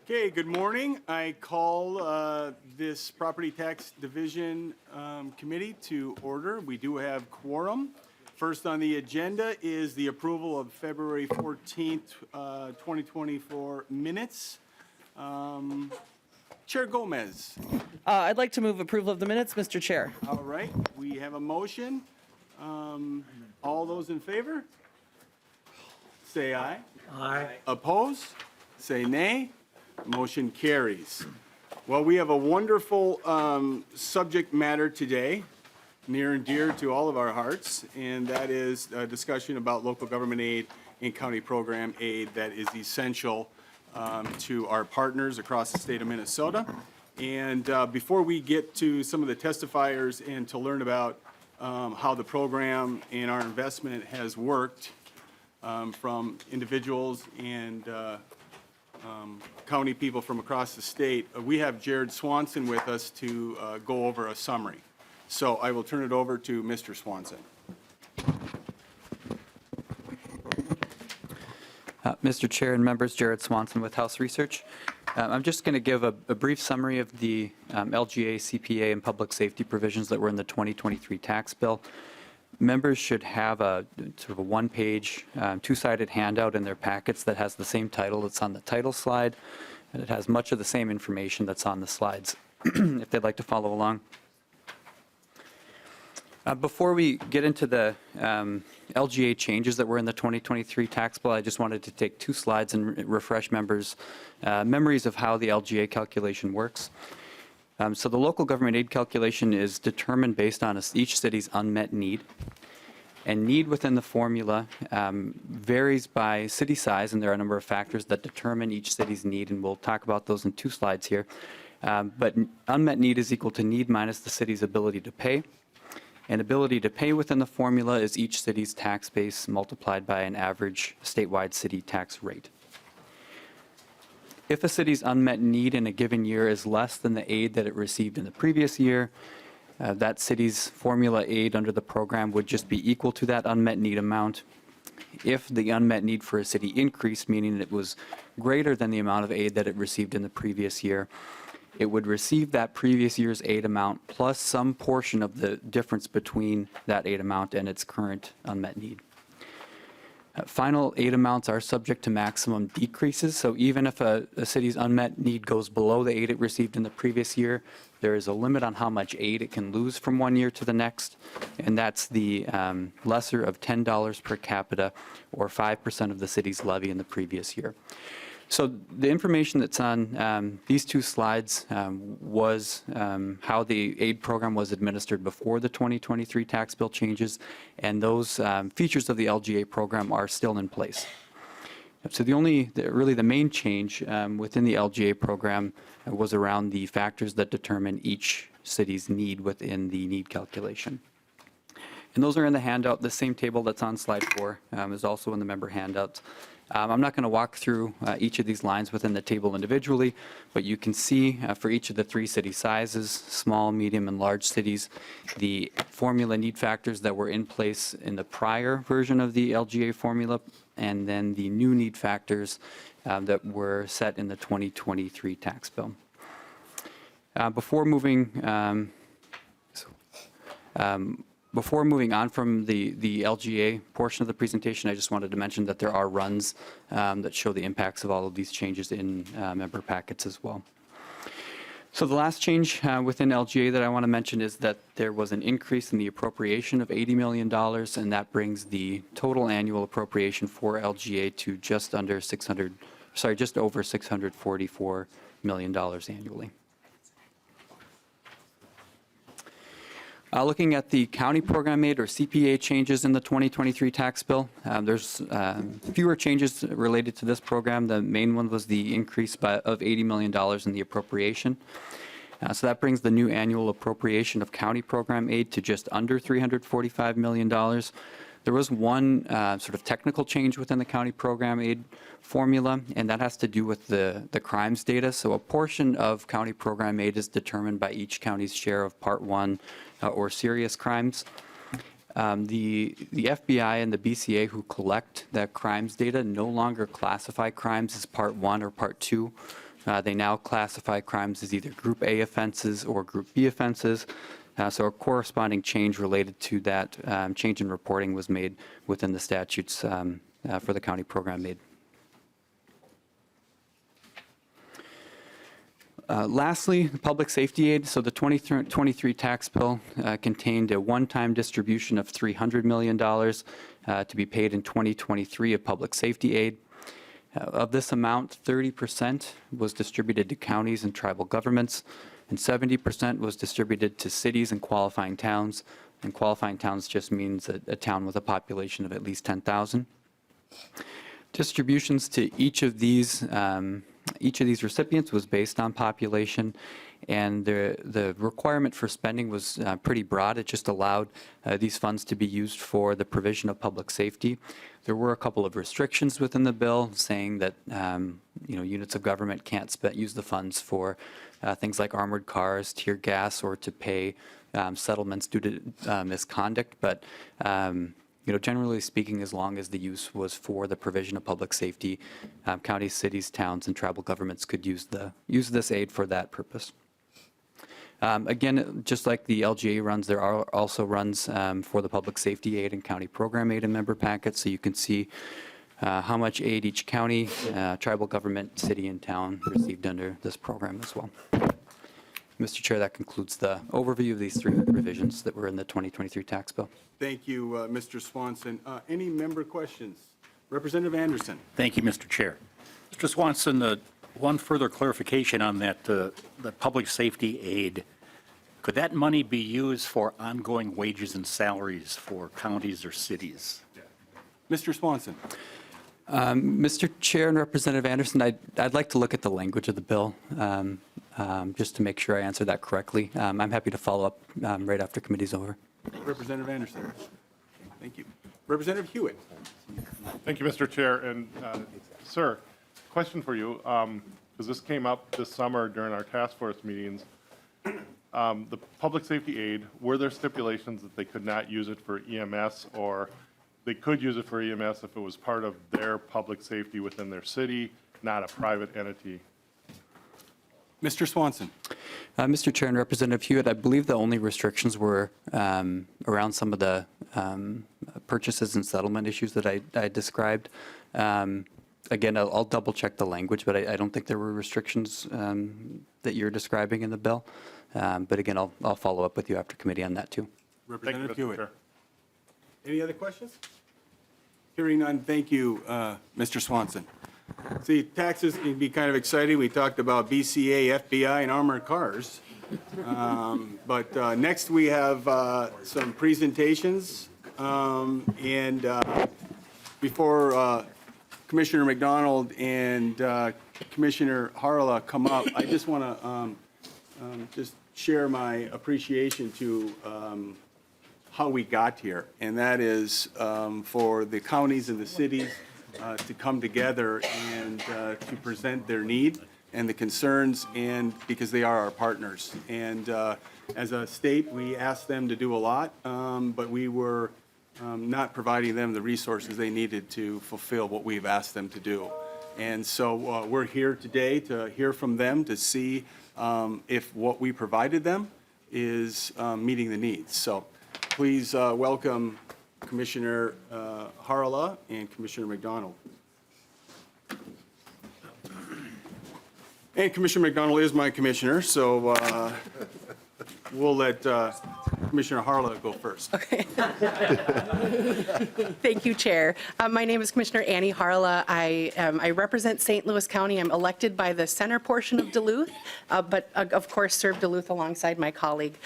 Okay, good morning. I call this Property Tax Division Committee to order. We do have quorum. First on the agenda is the approval of February 14th, 2024 minutes. Chair Gomez. I'd like to move approval of the minutes, Mr. Chair. All right, we have a motion. All those in favor? Say aye. Aye. Opposed? Say nay. Motion carries. Well, we have a wonderful subject matter today, near and dear to all of our hearts, and that is a discussion about local government aid and county program aid that is essential to our partners across the state of Minnesota. And before we get to some of the testifiers and to learn about how the program and our investment has worked from individuals and county people from across the state, we have Jared Swanson with us to go over a summary. So I will turn it over to Mr. Swanson. Mr. Chair and members, Jared Swanson with House Research. I'm just going to give a brief summary of the LGA, CPA, and public safety provisions that were in the 2023 tax bill. Members should have a sort of a one-page, two-sided handout in their packets that has the same title that's on the title slide, and it has much of the same information that's on the slides, if they'd like to follow along. Before we get into the LGA changes that were in the 2023 tax bill, I just wanted to take two slides and refresh members' memories of how the LGA calculation works. So the local government aid calculation is determined based on each city's unmet need. And need within the formula varies by city size, and there are a number of factors that determine each city's need, and we'll talk about those in two slides here. But unmet need is equal to need minus the city's ability to pay. And ability to pay within the formula is each city's tax base multiplied by an average statewide city tax rate. If a city's unmet need in a given year is less than the aid that it received in the previous year, that city's formula aid under the program would just be equal to that unmet need amount. If the unmet need for a city increased, meaning it was greater than the amount of aid that it received in the previous year, it would receive that previous year's aid amount plus some portion of the difference between that aid amount and its current unmet need. Final aid amounts are subject to maximum decreases, so even if a city's unmet need goes below the aid it received in the previous year, there is a limit on how much aid it can lose from one year to the next, and that's the lesser of $10 per capita or 5% of the city's levy in the previous year. So the information that's on these two slides was how the aid program was administered before the 2023 tax bill changes, and those features of the LGA program are still in place. So really the main change within the LGA program was around the factors that determine each city's need within the need calculation. And those are in the handout. The same table that's on slide 4 is also in the member handouts. I'm not going to walk through each of these lines within the table individually, but you can see for each of the three city sizes, small, medium, and large cities, the formula need factors that were in place in the prior version of the LGA formula, and then the new need factors that were set in the 2023 tax bill. Before moving on from the LGA portion of the presentation, I just wanted to mention that there are runs that show the impacts of all of these changes in member packets as well. So the last change within LGA that I want to mention is that there was an increase in the appropriation of $80 million, and that brings the total annual appropriation for LGA to just over $644 million annually. Looking at the county program aid or CPA changes in the 2023 tax bill, there's fewer changes related to this program. The main one was the increase of $80 million in the appropriation. So that brings the new annual appropriation of county program aid to just under $345 million. There was one sort of technical change within the county program aid formula, and that has to do with the crimes data. So a portion of county program aid is determined by each county's share of Part 1 or serious crimes. The FBI and the BCA who collect that crimes data no longer classify crimes as Part 1 or Part 2 They now classify crimes as either Group A offenses or Group B offenses. So a corresponding change related to that change in reporting was made within the statutes for the county program made. Lastly, public safety aid. So the 2023 tax bill contained a one-time distribution of $300 million to be paid in 2023 of public safety aid. Of this amount, 30% was distributed to counties and tribal governments, and 70% was distributed to cities and qualifying towns. And qualifying towns just means a town with a population of at least 10,000. Distributions to each of these recipients was based on population, and the requirement for spending was pretty broad. It just allowed these funds to be used for the provision of public safety. There were a couple of restrictions within the bill saying that units of government can't use the funds for things like armored cars, tear gas, or to pay settlements due to misconduct. But generally speaking, as long as the use was for the provision of public safety, counties, cities, towns, and tribal governments could use this aid for that purpose. Again, just like the LGA runs, there are also runs for the public safety aid and county program aid in member packets, so you can see how much aid each county, tribal government, city, and town received under this program as well. Mr. Chair, that concludes the overview of these three revisions that were in the 2023 tax bill. Thank you, Mr. Swanson. Any member questions? Representative Anderson. Thank you, Mr. Chair. Mr. Swanson, one further clarification on that, the public safety aid. Could that money be used for ongoing wages and salaries for counties or cities? Mr. Swanson. Mr. Chair and Representative Anderson, I'd like to look at the language of the bill just to make sure I answer that correctly. I'm happy to follow up right after committee's over. Representative Anderson. Thank you. Representative Hewitt. Thank you, Mr. Chair. And sir, question for you, because this came up this summer during our task force meetings. The public safety aid, were there stipulations that they could not use it for EMS, or they could use it for EMS if it was part of their public safety within their city, not a private entity? Mr. Swanson. Mr. Chair and Representative Hewitt, I believe the only restrictions were around some of the purchases and settlement issues that I described. Again, I'll double check the language, but I don't think there were restrictions that you're describing in the bill. But again, I'll follow up with you after committee on that too. Representative Thank you, Mr. Hewitt. Chair. Any other questions? Hearing none, thank you, Mr. Swanson. See, taxes can be kind of exciting. We talked about BCA, FBI, and armored cars. But next we have some presentations. And before Commissioner McDonald and Commissioner Harla come up, I just want to just share my appreciation to how we got here, and that is for the counties and the cities to come together and to present their need and the concerns, and because they are our partners. And as a state, we asked them to do a lot, but we were not providing them the resources they needed to fulfill what we've asked them to do. And so we're here today to hear from them, to see if what we provided them is meeting the needs. So please welcome Commissioner Harla and Commissioner McDonald. And Commissioner McDonald is my commissioner, so we'll let Commissioner Harla go first. Thank you, Chair. My name is Commissioner Annie Harla. I represent St. Louis County. I'm elected by the center portion of Duluth, but of course serve Duluth alongside my colleague,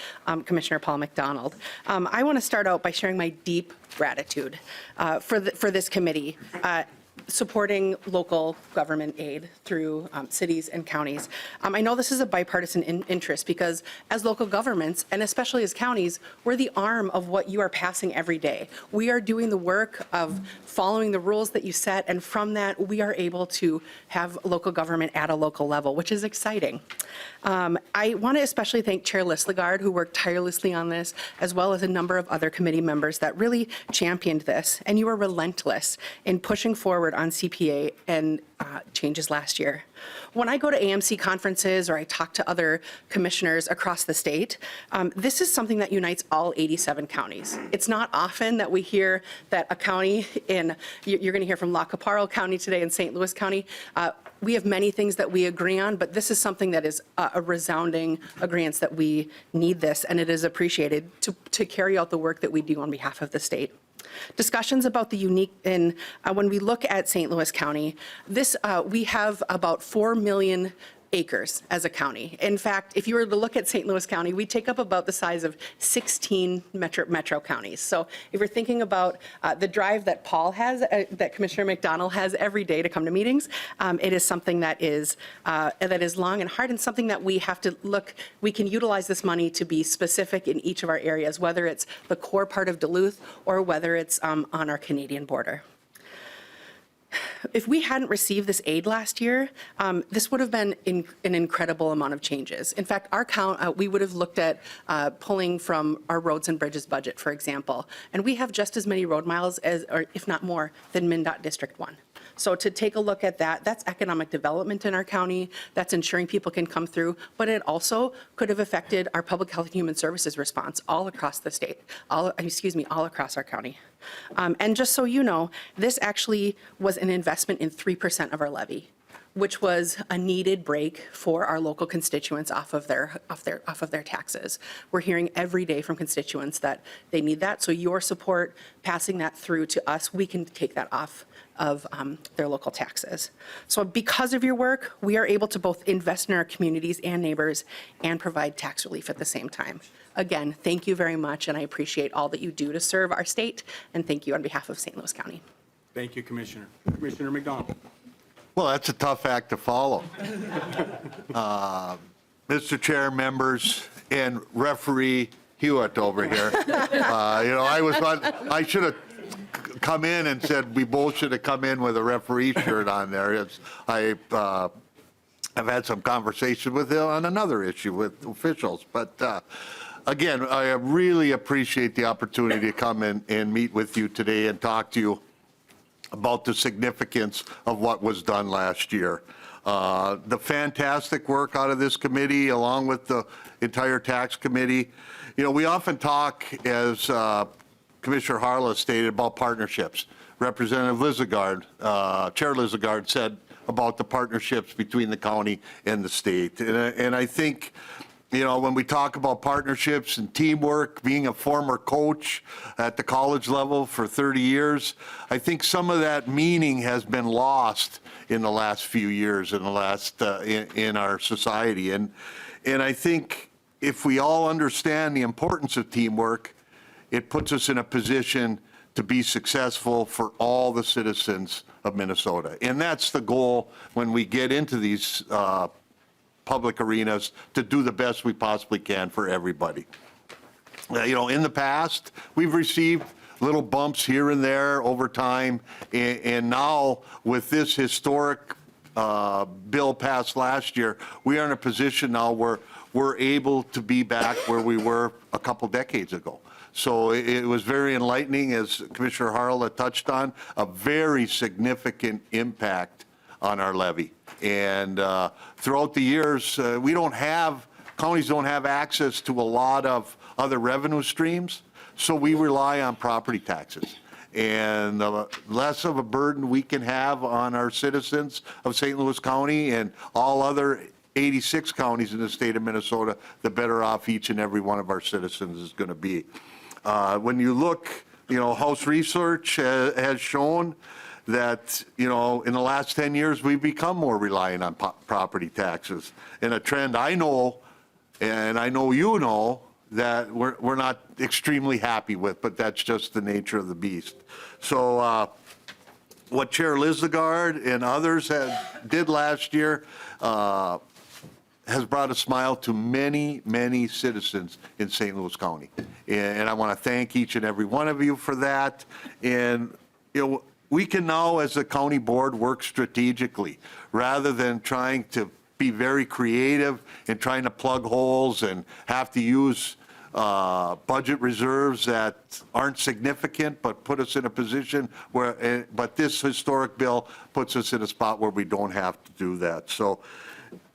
Commissioner Paul McDonald. I want to start out by sharing my deep gratitude for this committee. Supporting local government aid through cities and counties. I know this is a bipartisan interest because as local governments, and especially as counties, we're the arm of what you are passing every day. We are doing the work of following the rules that you set, and from that, we are able to have local government at a local level, which is exciting. I want to especially thank Chair Lislegard, who worked tirelessly on this, as well as a number of other committee members that really championed this, and you were relentless in pushing forward on CPA and changes last year. When I go to AMC conferences or I talk to other commissioners across the state, this is something that unites all 87 counties. It's not often that we hear that a county you're going to hear from La Caparra County today and St. Louis County. We have many things that we agree on, but this is something that is a resounding agreement that we need this, and it is appreciated to carry out the work that we do on behalf of the state. Discussions about the unique, and when we look at St. Louis County, we have about 4 million acres as a county. In fact, if you were to look at St. Louis County, we take up about the size of 16 metro counties. So if you're thinking about the drive that Paul has, that Commissioner McDonald has every day to come to meetings, it is something that is long and hard, and something that we have to look. We can utilize this money to be specific in each of our areas, whether it's the core part of Duluth or whether it's on our Canadian border. If we hadn't received this aid last year, this would have been an incredible amount of changes. In fact, we would have looked at pulling from our roads and bridges budget, for example, and we have just as many road miles or if not more, than MnDOT District 1. So to take a look at that, that's economic development in our county, that's ensuring people can come through, but it also could have affected our public health and human services response all across the state, all across our county. And just so you know, this actually was an investment in 3% of our levy, which was a needed break for our local constituents off of their taxes. We're hearing every day from constituents that they need that. So your support, passing that through to us, we can take that off of their local taxes. So because of your work, we are able to both invest in our communities and neighbors and provide tax relief at the same time. Again, thank you very much, and I appreciate all that you do to serve our state, and thank you on behalf of St. Louis County. Thank you, Commissioner. Commissioner McDonald. Well, that's a tough act to follow. Mr. Chair, members, and referee Hewitt over here. I should have come in and said we both should have come in with a referee shirt on there. I've had some conversation with him on another issue with officials, but again, I really appreciate the opportunity to come in and meet with you today and talk to you about the significance of what was done last year. The fantastic work out of this committee, along with the entire tax committee. We often talk, as Commissioner Harla stated, about partnerships. Representative Lizagard, Chair Lizagard said about the partnerships between the county and the state. And I think, when we talk about partnerships and teamwork, being a former coach at the college level for 30 years, I think some of that meaning has been lost in the last few years, in our society. And I think if we all understand the importance of teamwork, it puts us in a position to be successful for all the citizens of Minnesota. And that's the goal when we get into these public arenas, to do the best we possibly can for everybody. In the past, we've received little bumps here and there over time, and now with this historic bill passed last year, we are in a position now where we're able to be back where we were a couple decades ago. So it was very enlightening, as Commissioner Harla touched on, a very significant impact on our levy. And throughout the years, counties don't have access to a lot of other revenue streams, so we rely on property taxes. And the less of a burden we can have on our citizens of St. Louis County and all other 86 counties in the state of Minnesota, the better off each and every one of our citizens is going to be. When you look, House research has shown that, in the last 10 years, we've become more reliant on property taxes. And a trend I know, and I know you know, that we're not extremely happy with, but that's just the nature of the beast. So what Chair Lizagard and others did last year has brought a smile to many, many citizens in St. Louis County. And I want to thank each and every one of you for that. And, we can now, as a county board, work strategically rather than trying to be very creative and trying to plug holes and have to use budget reserves that aren't significant, but put us in a position where, but this historic bill puts us in a spot where we don't have to do that. So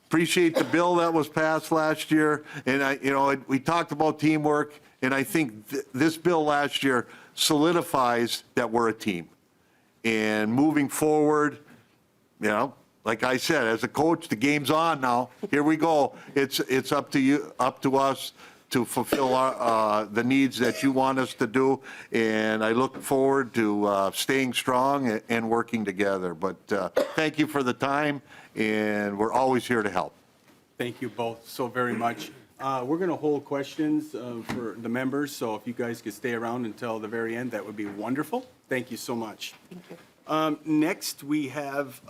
appreciate the bill that was passed last year. And we talked about teamwork, and I think this bill last year solidifies that we're a team. And moving forward, like I said, as a coach, the game's on now. Here we go. It's up to you, up to us to fulfill the needs that you want us to do. And I look forward to staying strong and working together. But thank you for the time, and we're always here to help. Thank you both so very much. We're going to hold questions for the members, so if you guys could stay around until the very end, that would be wonderful. Thank you so much. Thank you. Next, we have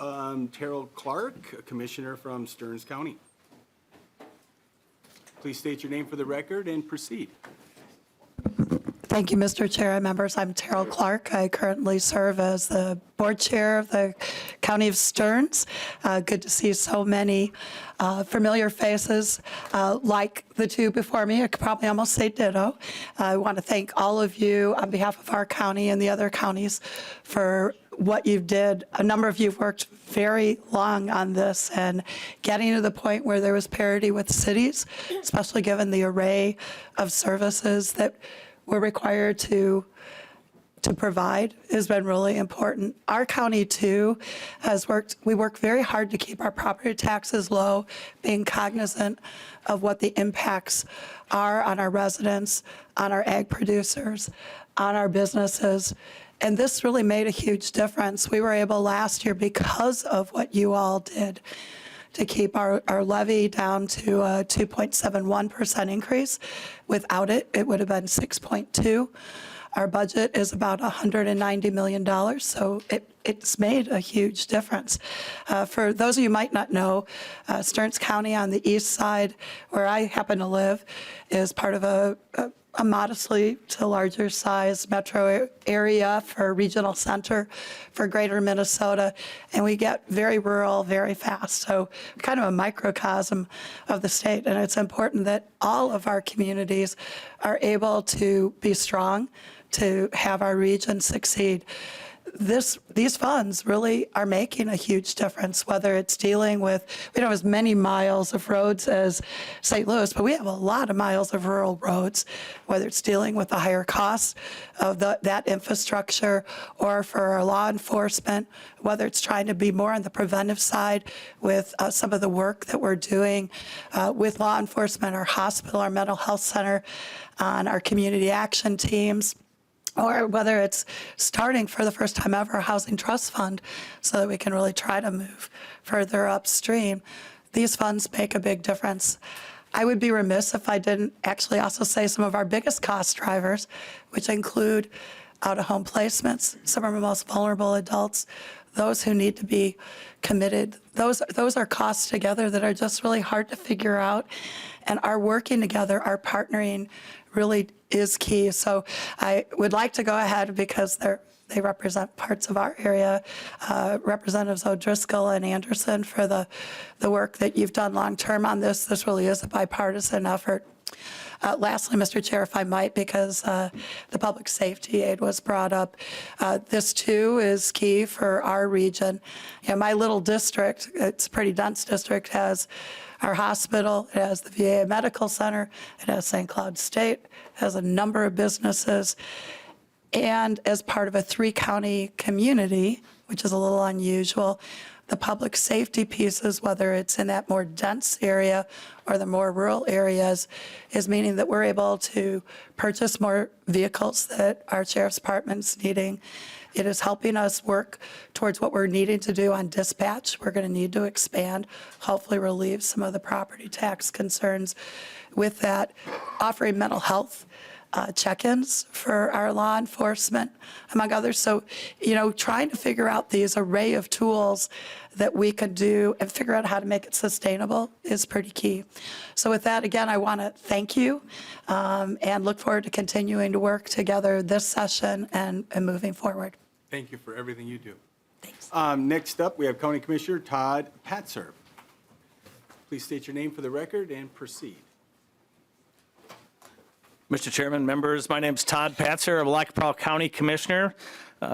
Terrell Clark, Commissioner from Stearns County. Please state your name for the record and proceed. Thank you, Mr. Chair and members. I'm Terrell Clark. I currently serve as the board chair of the County of Stearns. Good to see so many familiar faces like the two before me. I could probably almost say ditto. I want to thank all of you on behalf of our county and the other counties for what you did. A number of you have worked very long on this and getting to the point where there was parity with cities, especially given the array of services that we're required to provide, has been really important. Our county too we work very hard to keep our property taxes low, being cognizant of what the impacts are on our residents, on our ag producers, on our businesses. And this really made a huge difference. We were able last year, because of what you all did, to keep our levy down to a 2.71% increase. Without it, it would have been 6.2. Our budget is about $190 million, so it's made a huge difference. For those of you who might not know, Stearns County on the east side, where I happen to live, is part of a modestly to larger size metro area for regional center for greater Minnesota. And we get very rural very fast. So kind of a microcosm of the state. And it's important that all of our communities are able to be strong, to have our region succeed. These funds really are making a huge difference, whether it's dealing with, we don't have as many miles of roads as St. Louis, but we have a lot of miles of rural roads, whether it's dealing with the higher costs of that infrastructure, or for our law enforcement, whether it's trying to be more on the preventive side with some of the work that we're doing with law enforcement, our hospital, our mental health center, on our community action teams, or whether it's starting for the first time ever a housing trust fund so that we can really try to move further upstream. These funds make a big difference. I would be remiss if I didn't actually also say some of our biggest cost drivers, which include out-of-home placements, some of our most vulnerable adults, those who need to be committed. Those are costs together that are just really hard to figure out. And our working together, our partnering really is key. So I would like to go ahead, because they represent parts of our area, Representatives O'Driscoll and Anderson, for the work that you've done long-term on this. This really is a bipartisan effort. Lastly, Mr. Chair, if I might, because the public safety aid was brought up, this too is key for our region. My little district, it's a pretty dense district, has our hospital, it has the VA Medical Center, it has St. Cloud State, it has a number of businesses. And as part of a 3-county community, which is a little unusual, the public safety pieces, whether it's in that more dense area or the more rural areas, is meaning that we're able to purchase more vehicles that our sheriff's department's needing. It is helping us work towards what we're needing to do on dispatch. We're going to need to expand, hopefully relieve some of the property tax concerns with that, offering mental health check-ins for our law enforcement, among others. So, trying to figure out these array of tools that we could do and figure out how to make it sustainable is pretty key. So with that, again, I want to thank you and look forward to continuing to work together this session and moving forward. Thank you for everything you do. Thanks. Next up, we have County Commissioner Todd Patzer. Please state your name for the record and proceed. Mr. Chairman, members, my name's Todd Patzer, I'm a Lackawanna County Commissioner.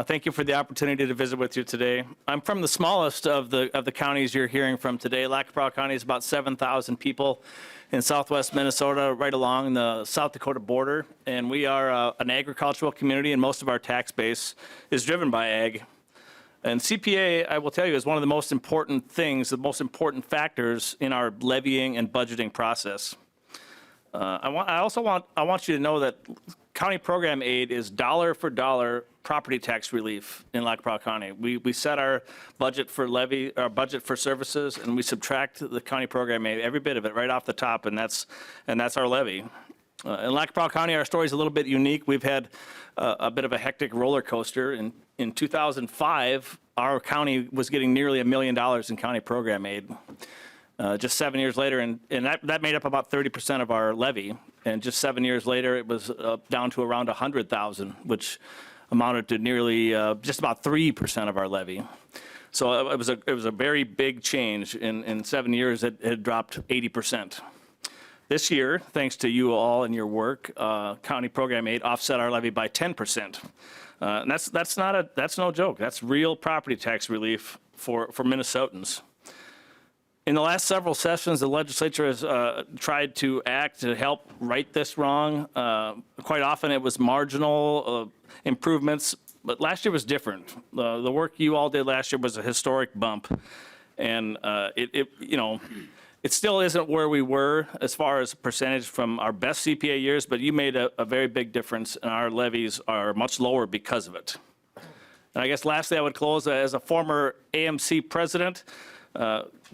Thank you for the opportunity to visit with you today. I'm from the smallest of the counties you're hearing from today. Lackawanna County is about 7,000 people in southwest Minnesota, right along the South Dakota border. And we are an agricultural community, and most of our tax base is driven by ag. And CPA, I will tell you, is one of the most important things, the most important factors in our levying and budgeting process. I want you to know that county program aid is dollar for dollar property tax relief in Lackawanna County. We set our budget for levy, our budget for services, and we subtract the county program aid, every bit of it, right off the top, and that's our levy. In Lackawanna County, our story is a little bit unique. We've had a bit of a hectic roller coaster. In 2005, our county was getting nearly $1 million in county program aid. Just 7 years later, and that made up about 30% of our levy. And just 7 years later, it was down to around 100,000, which amounted to nearly just about 3% of our levy. So it was a very big change. In 7 years, it had dropped 80%. This year, thanks to you all and your work, county program aid offset our levy by 10%. And that's no joke. That's real property tax relief for Minnesotans. In the last several sessions, the legislature has tried to act to help right this wrong. Quite often it was marginal improvements, but last year was different. The work you all did last year was a historic bump. And it still isn't where we were as far as percentage from our best CPA years, but you made a very big difference, and our levies are much lower because of it. And I guess lastly, I would close as a former AMC president.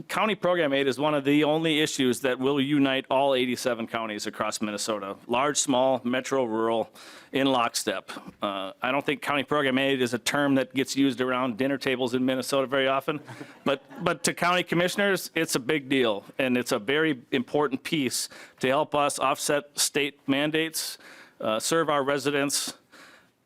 County program aid is one of the only issues that will unite all 87 counties across Minnesota, large, small, metro, rural, in lockstep. I don't think county program aid is a term that gets used around dinner tables in Minnesota very often, but to county commissioners, it's a big deal, and it's a very important piece to help us offset state mandates, serve our residents,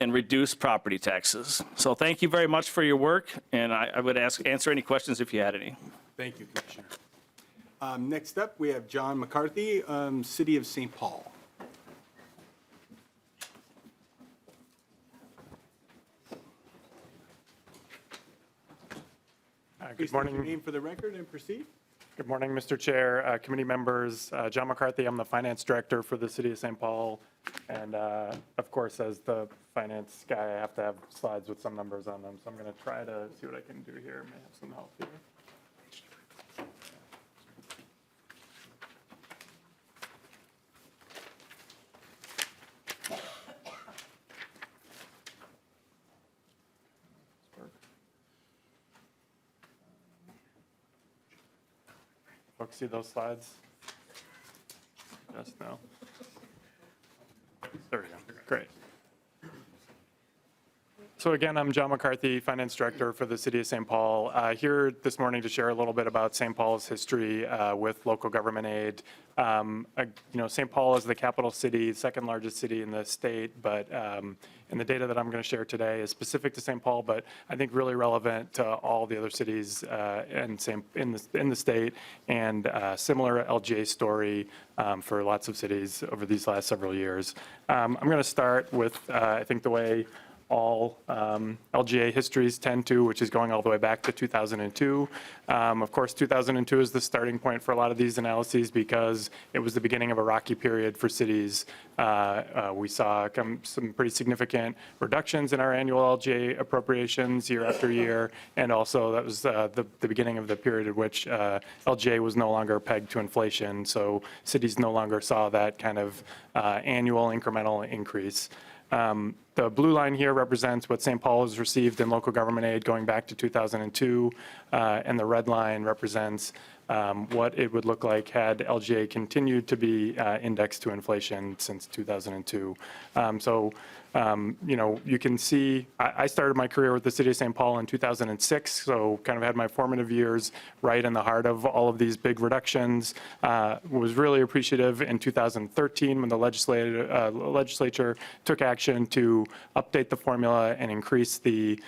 and reduce property taxes. So thank you very much for your work, and I would answer any questions if you had any. Thank you, Commissioner. Next up, we have John McCarthy, City of St. Paul. Please Good state your morning. name for the record and proceed. Good morning, Mr. Chair, committee members. John McCarthy, I'm the Finance Director for the City of St. Paul. And of course, as the finance guy, I have to have slides with some numbers on them. So I'm going to try to see what I can do here. May have some help here. Folks see those slides? Yes, no? There we go. Great. So again, I'm John McCarthy, Finance Director for the City of St. Paul. Here this morning to share a little bit about St. Paul's history with local government aid. St. Paul is the capital city, second largest city in the state, but and the data that I'm going to share today is specific to St. Paul, but I think really relevant to all the other cities in the state, and similar LGA story for lots of cities over these last several years. I'm going to start with, I think, the way all LGA histories tend to, which is going all the way back to 2002. Of course, 2002 is the starting point for a lot of these analyses because it was the beginning of a rocky period for cities. We saw some pretty significant reductions in our annual LGA appropriations year after year, and also that was the beginning of the period in which LGA was no longer pegged to inflation, so cities no longer saw that kind of annual incremental increase. The blue line here represents what St. Paul has received in local government aid going back to 2002, and the red line represents what it would look like had LGA continued to be indexed to inflation since 2002. You can see I started my career with the City of St. Paul in 2006, so kind of had my formative years right in the heart of all of these big reductions. Was really appreciative in 2013 when the legislature took action to update the formula and increase the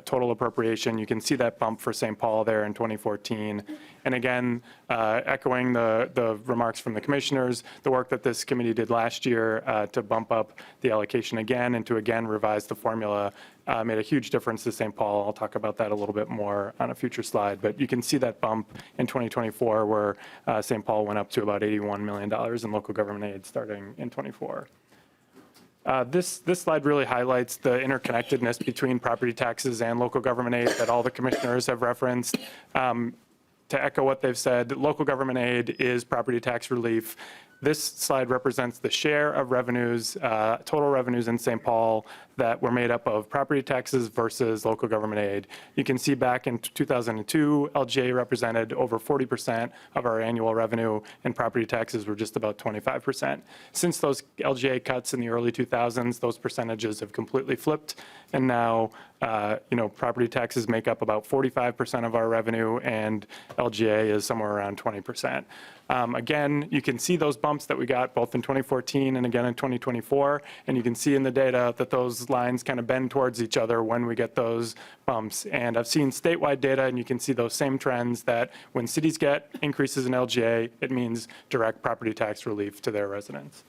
total appropriation. You can see that bump for St. Paul there in 2014. And again, again, echoing the remarks from the commissioners, the work that this committee did last year to bump up the allocation again and to again revise the formula made a huge difference to St. Paul. I'll talk about that a little bit more on a future slide, but you can see that bump in 2024 where St. Paul went up to about $81 million in local government aid starting in '24. This slide really highlights the interconnectedness between property taxes and local government aid that all the commissioners have referenced. To echo what they've said, local government aid is property tax relief. This slide represents the share of revenues, total revenues in St. Paul that were made up of property taxes versus local government aid. You can see back in 2002, LGA represented over 40% of our annual revenue, and property taxes were just about 25%. Since those LGA cuts in the early 2000s, those percentages have completely flipped, and now property taxes make up about 45% of our revenue, and LGA is somewhere around 20%. Again, you can see those bumps that we got both in 2014 and again in 2024, and you can see in the data that those lines kind of bend towards each other when we get those bumps. And I've seen statewide data, and you can see those same trends that when cities get increases in LGA, it means direct property tax relief to their residents.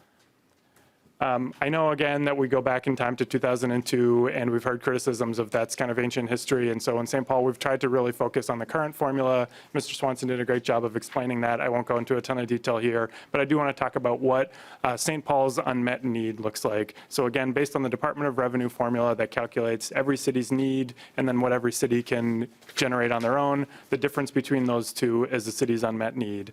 I know, again, that we go back in time to 2002, and we've heard criticisms of that's kind of ancient history. And so in St. Paul, we've tried to really focus on the current formula. Mr. Swanson did a great job of explaining that. I won't go into a ton of detail here, but I do want to talk about what St. Paul's unmet need looks like. So again, based on the Department of Revenue formula that calculates every city's need and then what every city can generate on their own, the difference between those two is the city's unmet need.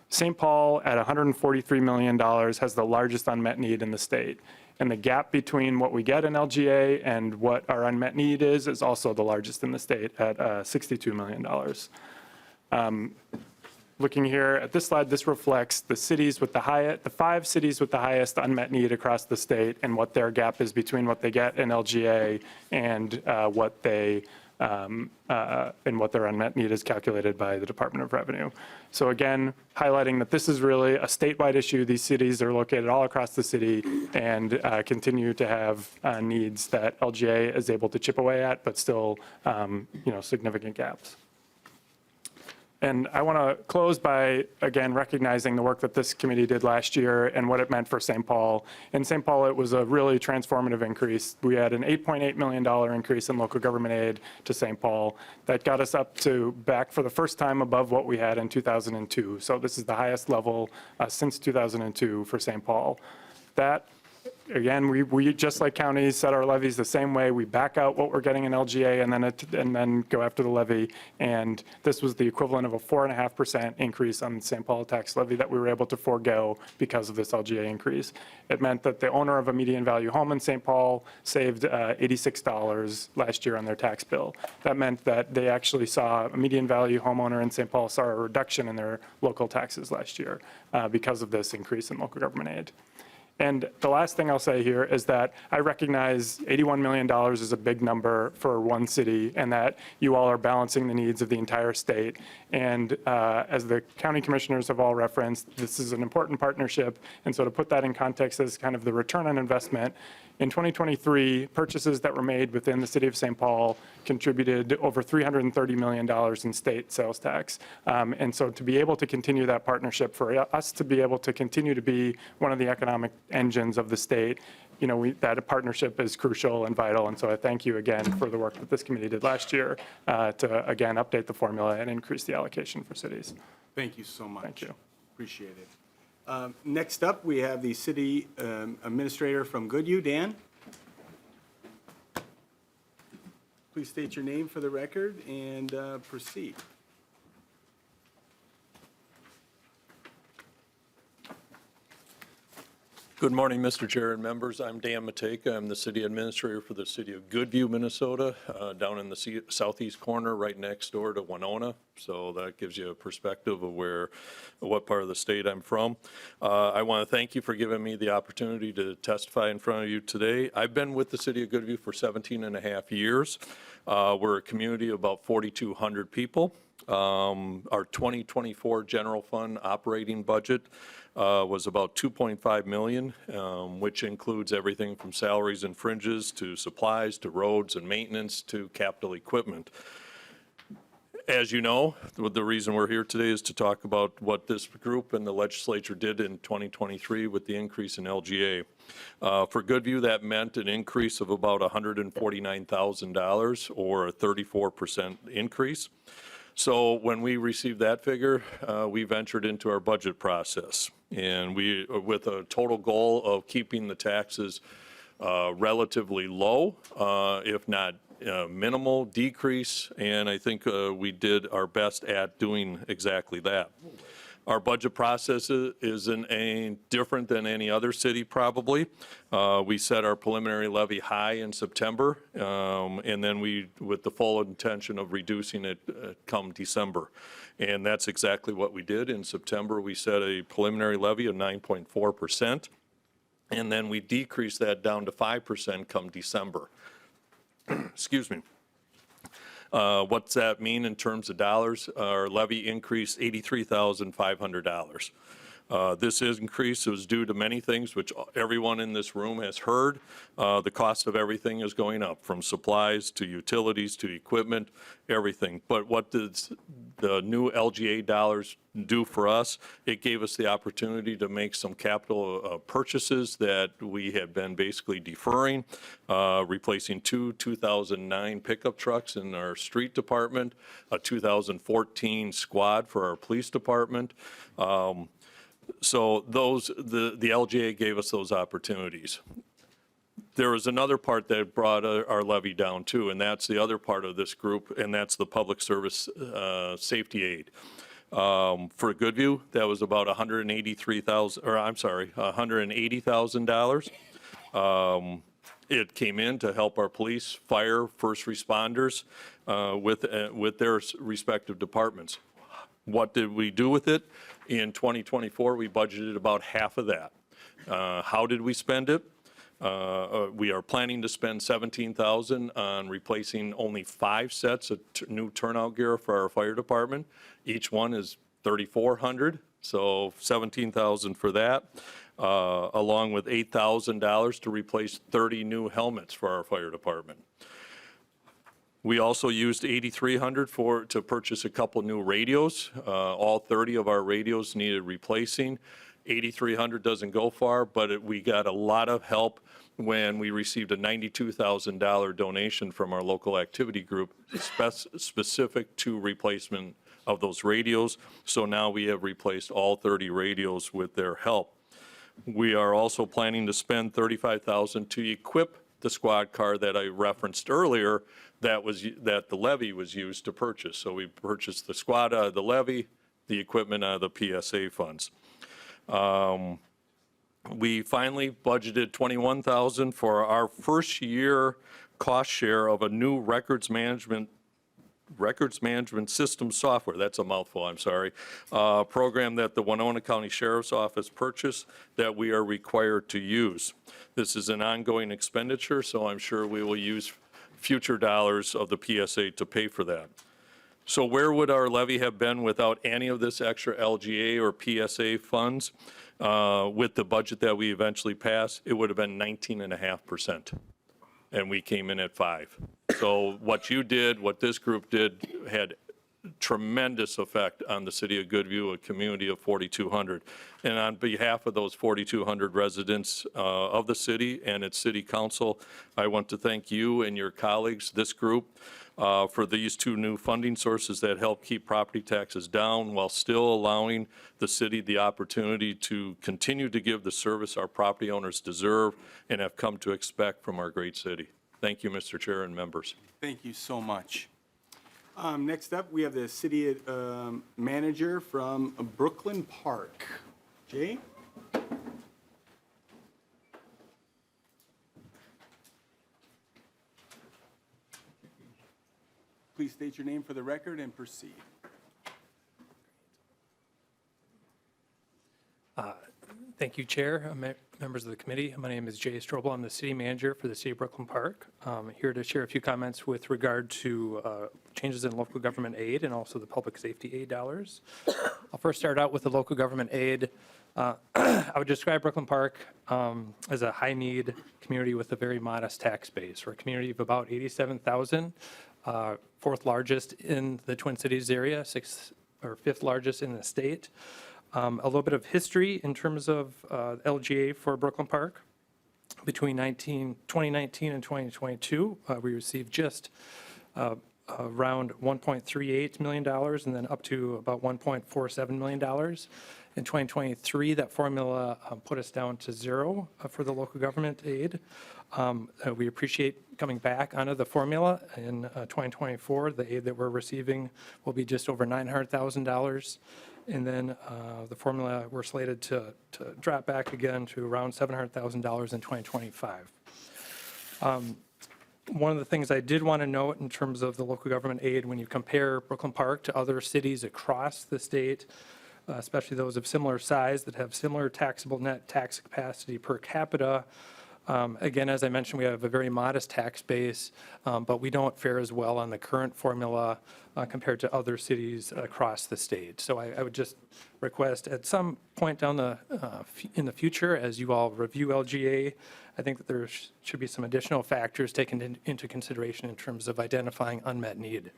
St. Paul, at $143 million, has the largest unmet need in the state. And the gap between what we get in LGA and what our unmet need is also the largest in the state at $62 million. Looking here at this slide, this reflects the cities with the 5 cities with the highest unmet need across the state and what their gap is between what they get in LGA and what their unmet need is calculated by the Department of Revenue. So again, highlighting that this is really a statewide issue. These cities are located all across the city and continue to have needs that LGA is able to chip away at, but still, significant gaps. And I want to close by, again, recognizing the work that this committee did last year and what it meant for St. Paul. In St. Paul, it was a really transformative increase. We had an $8.8 million increase in local government aid to St. Paul that got us up to back for the first time above what we had in 2002. So this is the highest level since 2002 for St. Paul. That, again, we just like counties set our levies the same way. We back out what we're getting in LGA and then go after the levy. And this was the equivalent of a 4.5% increase on the St. Paul tax levy that we were able to forego because of this LGA increase. It meant that the owner of a median value home in St. Paul saved $86 last year on their tax bill. That meant that they actually saw a median value homeowner in St. Paul saw a reduction in their local taxes last year because of this increase in local government aid. And the last thing I'll say here is that I recognize $81 million is a big number for one city and that you all are balancing the needs of the entire state. And as the county commissioners have all referenced, this is an important partnership. And so to put that in context as kind of the return on investment, in 2023, purchases that were made within the city of St. Paul contributed over $330 million in state sales tax. And so to be able to continue that partnership, for us to be able to continue to be one of the economic engines of the state, that partnership is crucial and vital. And so I thank you again for the work that this committee did last year to, again, update the formula and increase the allocation for cities. Thank you so much. Thank you. Appreciate it. Next up, we have the city administrator from Goodhue, Dan. Please state your name for the record and proceed. Good morning, Mr. Chair and members. I'm Dan Matejka. I'm the city administrator for the city of Goodhue, Minnesota, down in the southeast corner, right next door to Winona. So that gives you a perspective of what part of the state I'm from. I want to thank you for giving me the opportunity to testify in front of you today. I've been with the city of Goodhue for 17 and a half years. We're a community of about 4,200 people. Our 2024 general fund operating budget was about $2.5 million, which includes everything from salaries and fringes to supplies to roads and maintenance to capital equipment. As you know, the reason we're here today is to talk about what this group and the legislature did in 2023 with the increase in LGA. For Goodview, that meant an increase of about $149,000 or a 34% increase. So when we received that figure, we ventured into our budget process. And we, with a total goal of keeping the taxes relatively low, if not minimal decrease, and I think we did our best at doing exactly that. Our budget process isn't different than any other city probably. We set our preliminary levy high in September, and then with the full intention of reducing it come December. And that's exactly what we did. In September, we set a preliminary levy of 9.4%, and then we decreased that down to 5% come December. Excuse me. What's that mean in terms of dollars? Our levy increased $83,500. This increase was due to many things, which everyone in this room has heard. The cost of everything is going up, from supplies to utilities to equipment, everything. But what does the new LGA dollars do for us? It gave us the opportunity to make some capital purchases that we had been basically deferring, replacing two 2009 pickup trucks in our street department, a 2014 squad for our police department. So the LGA gave us those opportunities. There was another part that brought our levy down too, and that's the other part of this group, and that's the public service safety aid. For Goodview, that was about $180,000. It came in to help our police, fire, first responders with their respective departments. What did we do with it? In 2024, we budgeted about half of that. How did we spend it? We are planning to spend $17,000 on replacing only 5 sets of new turnout gear for our fire department. Each one is $3,400, so $17,000 for that, along with $8,000 to replace 30 new helmets for our fire department. We also used $8,300 to purchase a couple new radios. All 30 of our radios needed replacing. $8,300 doesn't go far, but we got a lot of help when we received a $92,000 donation from our local activity group specific to replacement of those radios. So now we have replaced all 30 radios with their help. We are also planning to spend $35,000 to equip the squad car that I referenced earlier that the levy was used to purchase. So we purchased the squad out of the levy, the equipment out of the PSA funds. We finally budgeted $21,000 for our first year cost share of a new records management system software, that's a mouthful, I'm sorry, program that the Winona County Sheriff's Office purchased that we are required to use. This is an ongoing expenditure, so I'm sure we will use future dollars of the PSA to pay for that. So where would our levy have been without any of this extra LGA or PSA funds? With the budget that we eventually passed, it would have been 19.5%. And we came in at 5%. So what you did, what this group did, had tremendous effect on the city of Goodview, a community of 4,200. And on behalf of those 4,200 residents of the city and its city council, I want to thank you and your colleagues, this group, for these 2 new funding sources that help keep property taxes down while still allowing the city the opportunity to continue to give the service our property owners deserve and have come to expect from our great city. Thank you, Mr. Chair and members. Thank you so much. Next up, we have the city manager from Brooklyn Park. Jay? Please state your name for the record and proceed. Thank you, Chair, members of the committee. My name is Jay Strobel. I'm the city manager for the city of Brooklyn Park. I'm here to share a few comments with regard to changes in local government aid and also the public safety aid dollars. I'll first start out with the local government aid. I would describe Brooklyn Park as a high-need community with a very modest tax base. We're a community of about 87,000. fourth largest in the Twin Cities area, sixth or fifth largest in the state. A little bit of history in terms of LGA for Brooklyn Park. Between 2019 and 2022, we received just around $1.38 million and then up to about $1.47 million. In 2023, that formula put us down to zero for the local government aid. We appreciate coming back onto the formula. In 2024, the aid that we're receiving will be just over $900,000. And then the formula, we're slated to drop back again to around $700,000 in 2025. One of the things I did want to note in terms of the local government aid, when you compare Brooklyn Park to other cities across the state, especially those of similar size that have similar taxable net tax capacity per capita, again, as I mentioned, we have a very modest tax base, but we don't fare as well on the current formula compared to other cities across the state. So I would just request at some point down in the future, as you all review LGA, I think that there should be some additional factors taken into consideration in terms of identifying unmet need.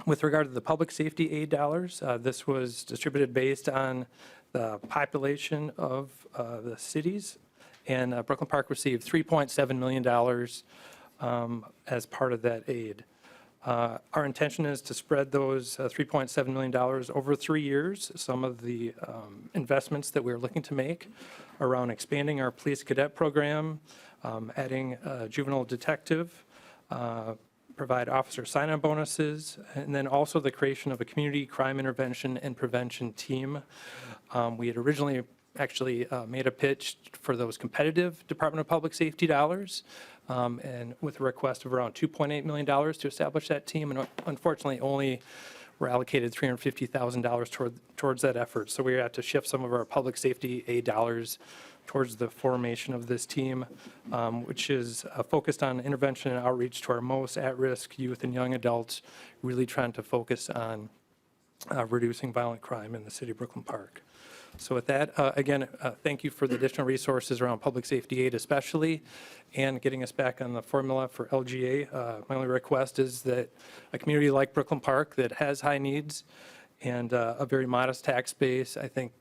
With regard to the public safety aid dollars, this was distributed based on the population of the cities, and Brooklyn Park received $3.7 million as part of that aid. Our intention is to spread those $3.7 million over 3 years. Some of the investments that we're looking to make around expanding our police cadet program, adding a juvenile detective, provide officer sign-on bonuses, and then also the creation of a community crime intervention and prevention team. We had originally actually made a pitch for those competitive Department of Public Safety dollars, and with a request of around $2.8 million to establish that team, and unfortunately only were allocated $350,000 towards that effort. So we had to shift some of our public safety aid dollars towards the formation of this team, which is focused on intervention and outreach to our most at-risk youth and young adults, really trying to focus on reducing violent crime in the city of Brooklyn Park. So with that, again, thank you for the additional resources around public safety aid especially, and getting us back on the formula for LGA. My only request is that a community like Brooklyn Park that has high needs and a very modest tax base, I think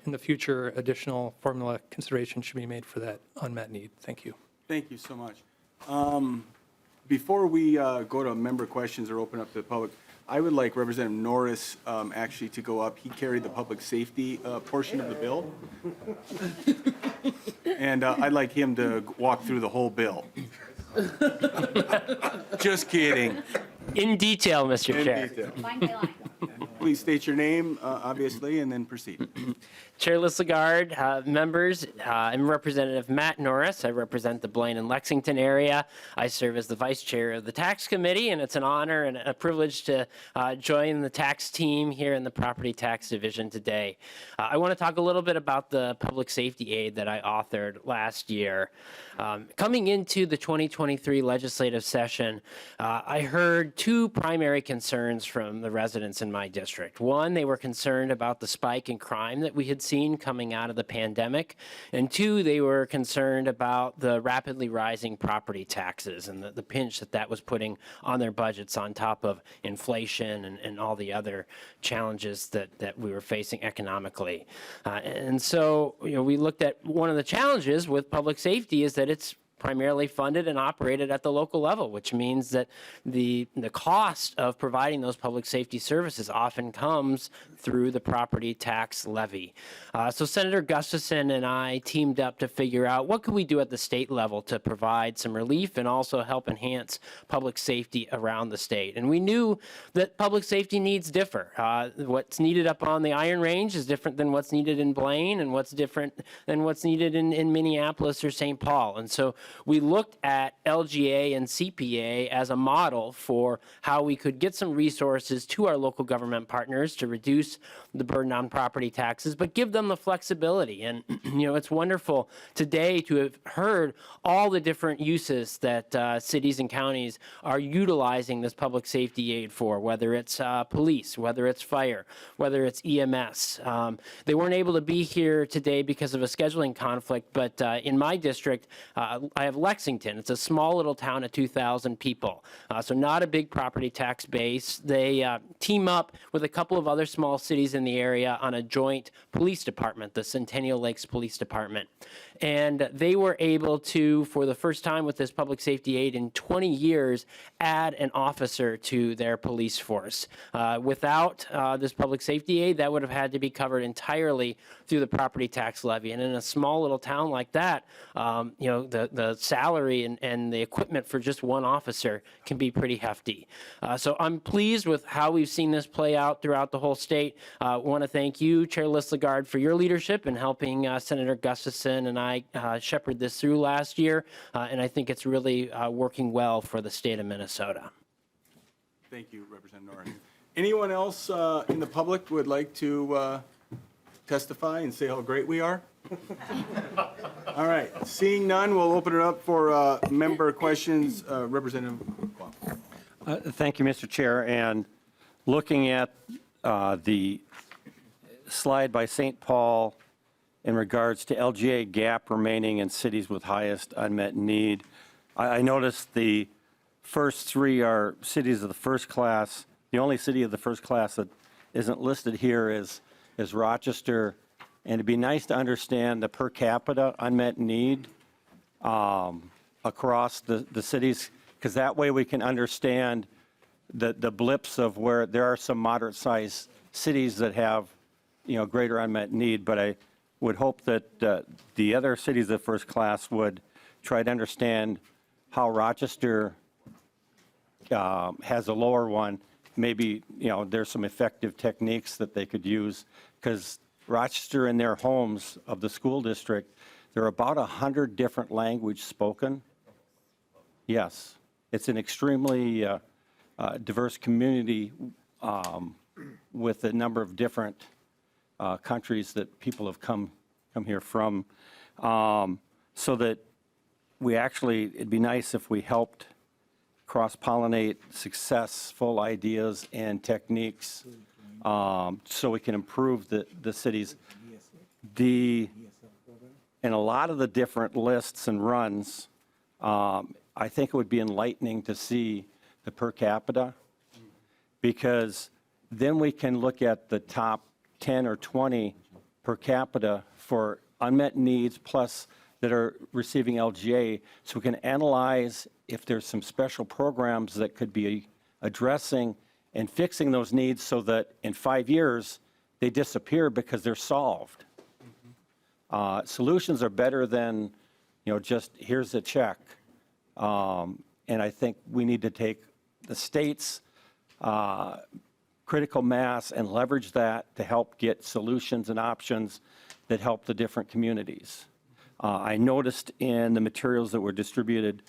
in the future, additional formula consideration should be made for that unmet need. Thank you. Thank you so much. Before we go to member questions or open up to the public, I would like Representative Norris actually to go up. He carried the public safety portion of the bill. And I'd like him to walk through the whole bill. Just kidding. In detail, Mr. In Chair. detail. Line by line. Please state your name, obviously, and then proceed. Chair Lassegard, members, I'm Representative Matt Norris. I represent the Blaine and Lexington area. I serve as the Vice Chair of the Tax Committee, and it's an honor and a privilege to join the tax team here in the Property Tax Division today. I want to talk a little bit about the public safety aid that I authored last year. Coming into the 2023 legislative session, I heard two primary concerns from the residents in my district. One, they were concerned about the spike in crime that we had seen coming out of the pandemic. And two, they were concerned about the rapidly rising property taxes and the pinch that was putting on their budgets on top of inflation and all the other challenges that we were facing economically. And so, we looked at one of the challenges with public safety is that it's primarily funded and operated at the local level, which means that the cost of providing those public safety services often comes through the property tax levy. So Senator Gustafson and I teamed up to figure out what could we do at the state level to provide some relief and also help enhance public safety around the state. And we knew that public safety needs differ. What's needed up on the Iron Range is different than what's needed in Blaine, and what's different than what's needed in Minneapolis or St. Paul. And so we looked at LGA and CPA as a model for how we could get some resources to our local government partners to reduce the burden on property taxes, but give them the flexibility. And, it's wonderful today to have heard all the different uses that cities and counties are utilizing this public safety aid for, whether it's police, whether it's fire, whether it's EMS. They weren't able to be here today because of a scheduling conflict, but in my district, I I have Lexington. It's a small little town of 2,000 people, so not a big property tax base. They team up with a couple of other small cities in the area on a joint police department, the Centennial Lakes Police Department. And they were able to, for the first time with this public safety aid in 20 years, add an officer to their police force. Without this public safety aid, that would have had to be covered entirely through the property tax levy. And in a small little town like that, the salary and the equipment for just one officer can be pretty hefty. So I'm pleased with how we've seen this play out throughout the whole state. I want to thank you, Chair Listlegard, for your leadership in helping Senator Gustafson and I shepherd this through last year. And I think it's really working well for the state of Minnesota. Thank you, Representative Norris. Anyone else in the public who would like to testify and say how great we are? All right, seeing none, we'll open it up for member questions. Representative Guam. Thank you, Mr. Chair. And looking at the slide by St. Paul in regards to LGA gap remaining in cities with highest unmet need, I noticed the first three are cities of the first class. The only city of the first class that isn't listed here is Rochester. And it'd be nice to understand the per capita unmet need across the cities, because that way we can understand the blips of where there are some moderate-sized cities that have, greater unmet need. But I would hope that the other cities of first class would try to understand how Rochester has a lower one. Maybe, there's some effective techniques that they could use, because Rochester, in their homes of the school district, there are about 100 different languages spoken. Yes, it's an extremely diverse community with a number of different countries that people have come here from. So that it'd be nice if we helped cross-pollinate successful ideas and techniques so we can improve the cities. In a lot of the different lists and runs, I think it would be enlightening to see the per capita, because then we can look at the top 10 or 20 per capita for unmet needs plus that are receiving LGA, so we can analyze if there's some special programs that could be addressing and fixing those needs so that in 5 years they disappear because they're solved. Solutions are better than, just here's a check. And I think we need to take the state's critical mass and leverage that to help get solutions and options that help the different communities. I noticed in the materials that were distributed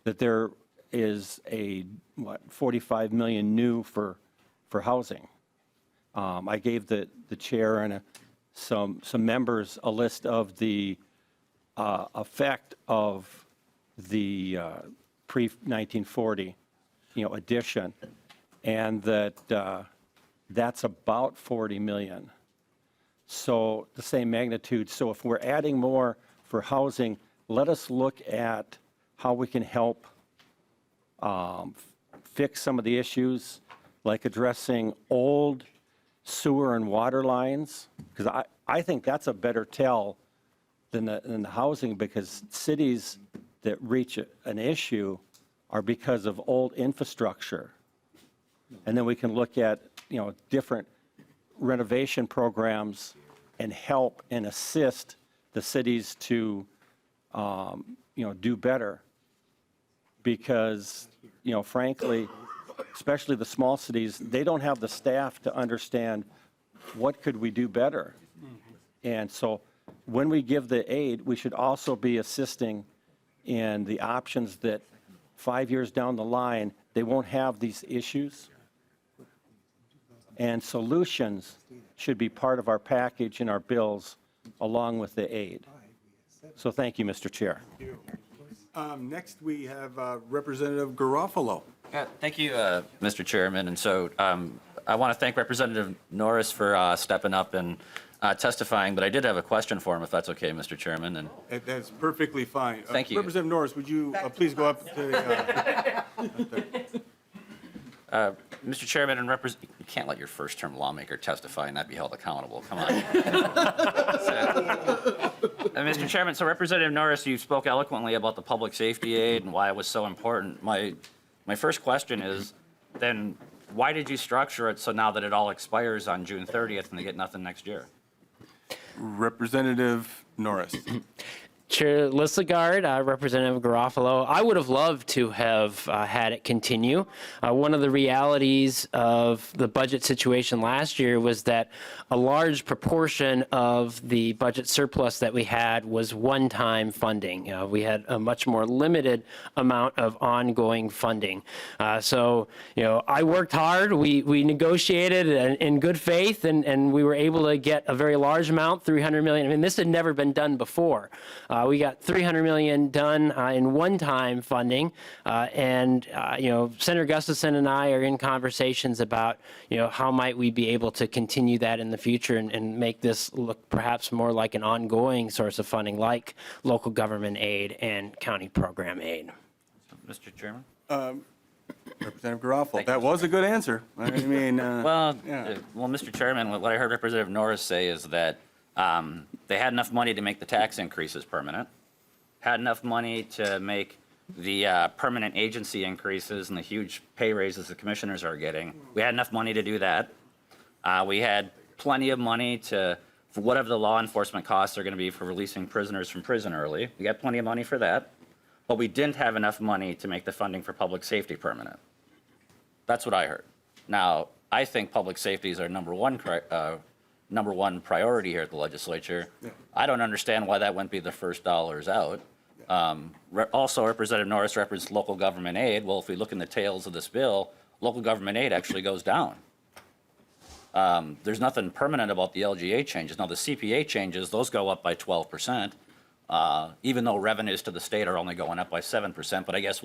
that there is a, 45 million new for housing. I gave the chair and some members a list of the effect of the pre-1940, addition, and that that's about 40 million. So the same magnitude. So if we're adding more for housing, let us look at how we can help fix some of the issues, like addressing old sewer and water lines, because I think that's a better tell than the housing, because cities that reach an issue are because of old infrastructure. And then we can look at, different renovation programs and help and assist the cities to, do better. Because, frankly, especially the small cities, they don't have the staff to understand what could we do better. And so when we give the aid, we should also be assisting in the options that 5 years down the line, they won't have these issues. And solutions should be part of our package and our bills along with the aid. So thank you, Mr. Chair. Next, we have Representative Garofalo. Thank you, Mr. Chairman. And so I want to thank Representative Norris for stepping up and testifying, but I did have a question for him, if that's okay, Mr. Chairman. And That's perfectly fine. Thank you. Representative Norris, would you please go up to the, Mr. Chairman, and you can't let your first-term lawmaker testify and not be held accountable. Come on. Mr. Chairman, so Representative Norris, you spoke eloquently about the public safety aid and why it was so important. My first question is, then why did you structure it so now that it all expires on June 30th and they get nothing next year? Representative Norris. Chair Lissigard, Representative Garofalo, I would have loved to have had it continue. One of the realities of the budget situation last year was that a large proportion of the budget surplus that we had was one-time funding. We had a much more limited amount of ongoing funding. So, I worked hard. We negotiated in good faith, and we were able to get a very large amount, $300 million. I mean, this had never been done before. We got $300 million done in one-time funding, and Senator Gustafson and I are in conversations about how might we be able to continue that in the future and make this look perhaps more like an ongoing source of funding, like local government aid and county program aid. Mr. Chairman? Representative Garofalo, that was a good answer. I mean, Well, yeah. Mr. Chairman, what I heard Representative Norris say is that they had enough money to make the tax increases permanent, had enough money to make the permanent agency increases and the huge pay raises the commissioners are getting. We had enough money to do that. We had plenty of money for whatever the law enforcement costs are going to be for releasing prisoners from prison early. We got plenty of money for that. But we didn't have enough money to make the funding for public safety permanent. That's what I heard. Now, I think public safety is our number one priority here at the legislature. Yeah. I don't understand why that wouldn't be the first dollars out. Also, Representative Norris referenced local government aid. Well, if we look in the tails of this bill, local government aid actually goes down. There's nothing permanent about the LGA changes. Now, the CPA changes, those go up by 12%, even though revenues to the state are only going up by 7%. But I guess,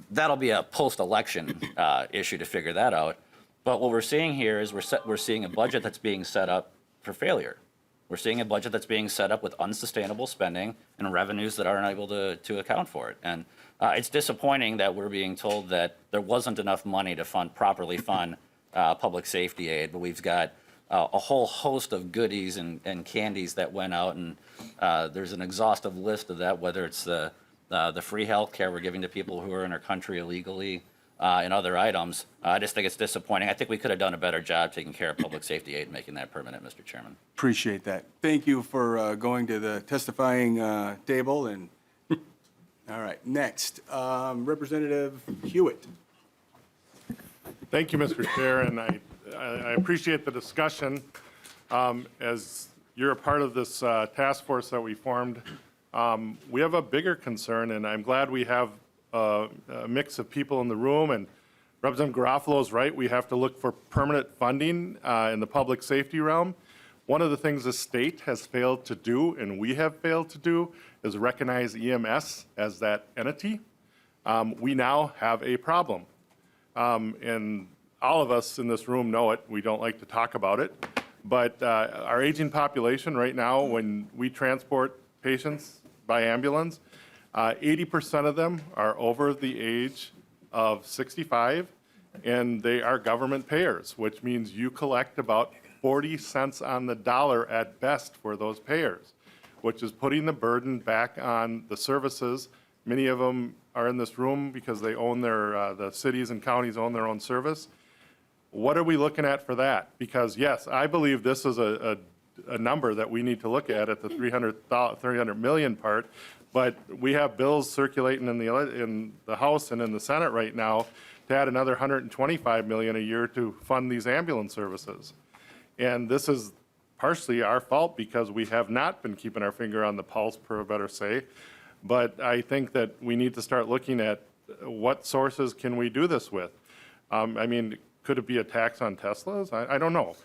that'll be a post-election issue to figure that out. But what we're seeing here is we're seeing a budget that's being set up for failure. We're seeing a budget that's being set up with unsustainable spending and revenues that aren't able to account for it. And it's disappointing that we're being told that there wasn't enough money to properly fund public safety aid, but we've got a whole host of goodies and candies that went out, and there's an exhaustive list of that, whether it's the free health care we're giving to people who are in our country illegally, and other items. I just think it's disappointing. I think we could have done a better job taking care of public safety aid and making that permanent, Mr. Chairman. Appreciate that. Thank you for going to the testifying table. And all right, next, Representative Hewitt. Thank you, Mr. Chair, and I appreciate the discussion. As you're a part of this task force that we formed, we have a bigger concern, and I'm glad we have a mix of people in the room. And Representative Garofalo is right. We have to look for permanent funding in the public safety realm. One of the things the state has failed to do, and we have failed to do, is recognize EMS as that entity. We now have a problem. And all of us in this room know it. We don't like to talk about it. But our aging population right now, when we transport patients by ambulance, 80% of them are over the age of 65, and they are government payers, which means you collect about 40 cents on the dollar at best for those payers, which is putting the burden back on the services. Many of them are in this room because they own the cities and counties own their own service. What are we looking at for that? Because yes, I believe this is a number that we need to look at the 300 million part, but we have bills circulating in the House and in the Senate right now to add another 125 million a year to fund these ambulance services. And this is partially our fault because we have not been keeping our finger on the pulse, per a better say. But I think that we need to start looking at what sources can we do this with. I mean, could it be a tax on Teslas? I don't know.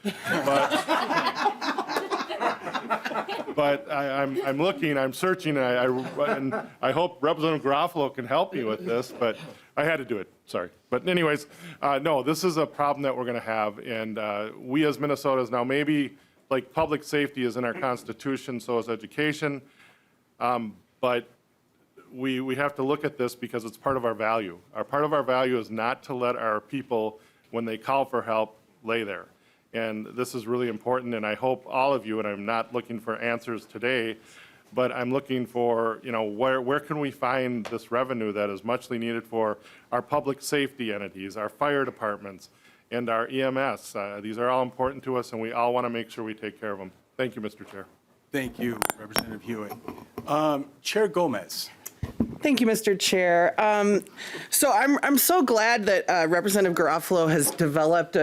But I'm looking, I'm searching, and I hope Representative Garofalo can help me with this. But I had to do it, sorry. But anyways, no, this is a problem that we're going to have, and we as Minnesotans, now maybe like public safety is in our Constitution, so is education, but we have to look at this because it's part of our value. Part of our value is not to let our people, when they call for help, lay there. And this is really important, and I hope all of you, and I'm not looking for answers today, but I'm looking for, where can we find this revenue that is muchly needed for our public safety entities, our fire departments, and our EMS. These are all important to us, and we all want to make sure we take care of them. Thank you, Mr. Chair. Thank you, Representative Hewitt. Chair Gomez. Thank you, Mr. Chair. So I'm so glad that Representative Garofalo has developed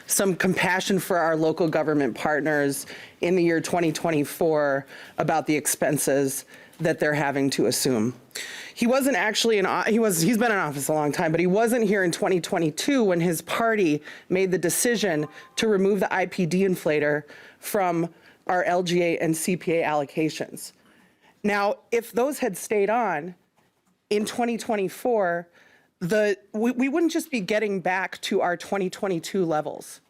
some compassion for our local government partners in the year 2024 about the expenses that they're having to assume. He wasn't actually he's been in office a long time, but he wasn't here in 2022 when his party made the decision to remove the IPD inflator from our LGA and CPA allocations. Now, if those had stayed on in 2024, we wouldn't just be getting back to our 2022 levels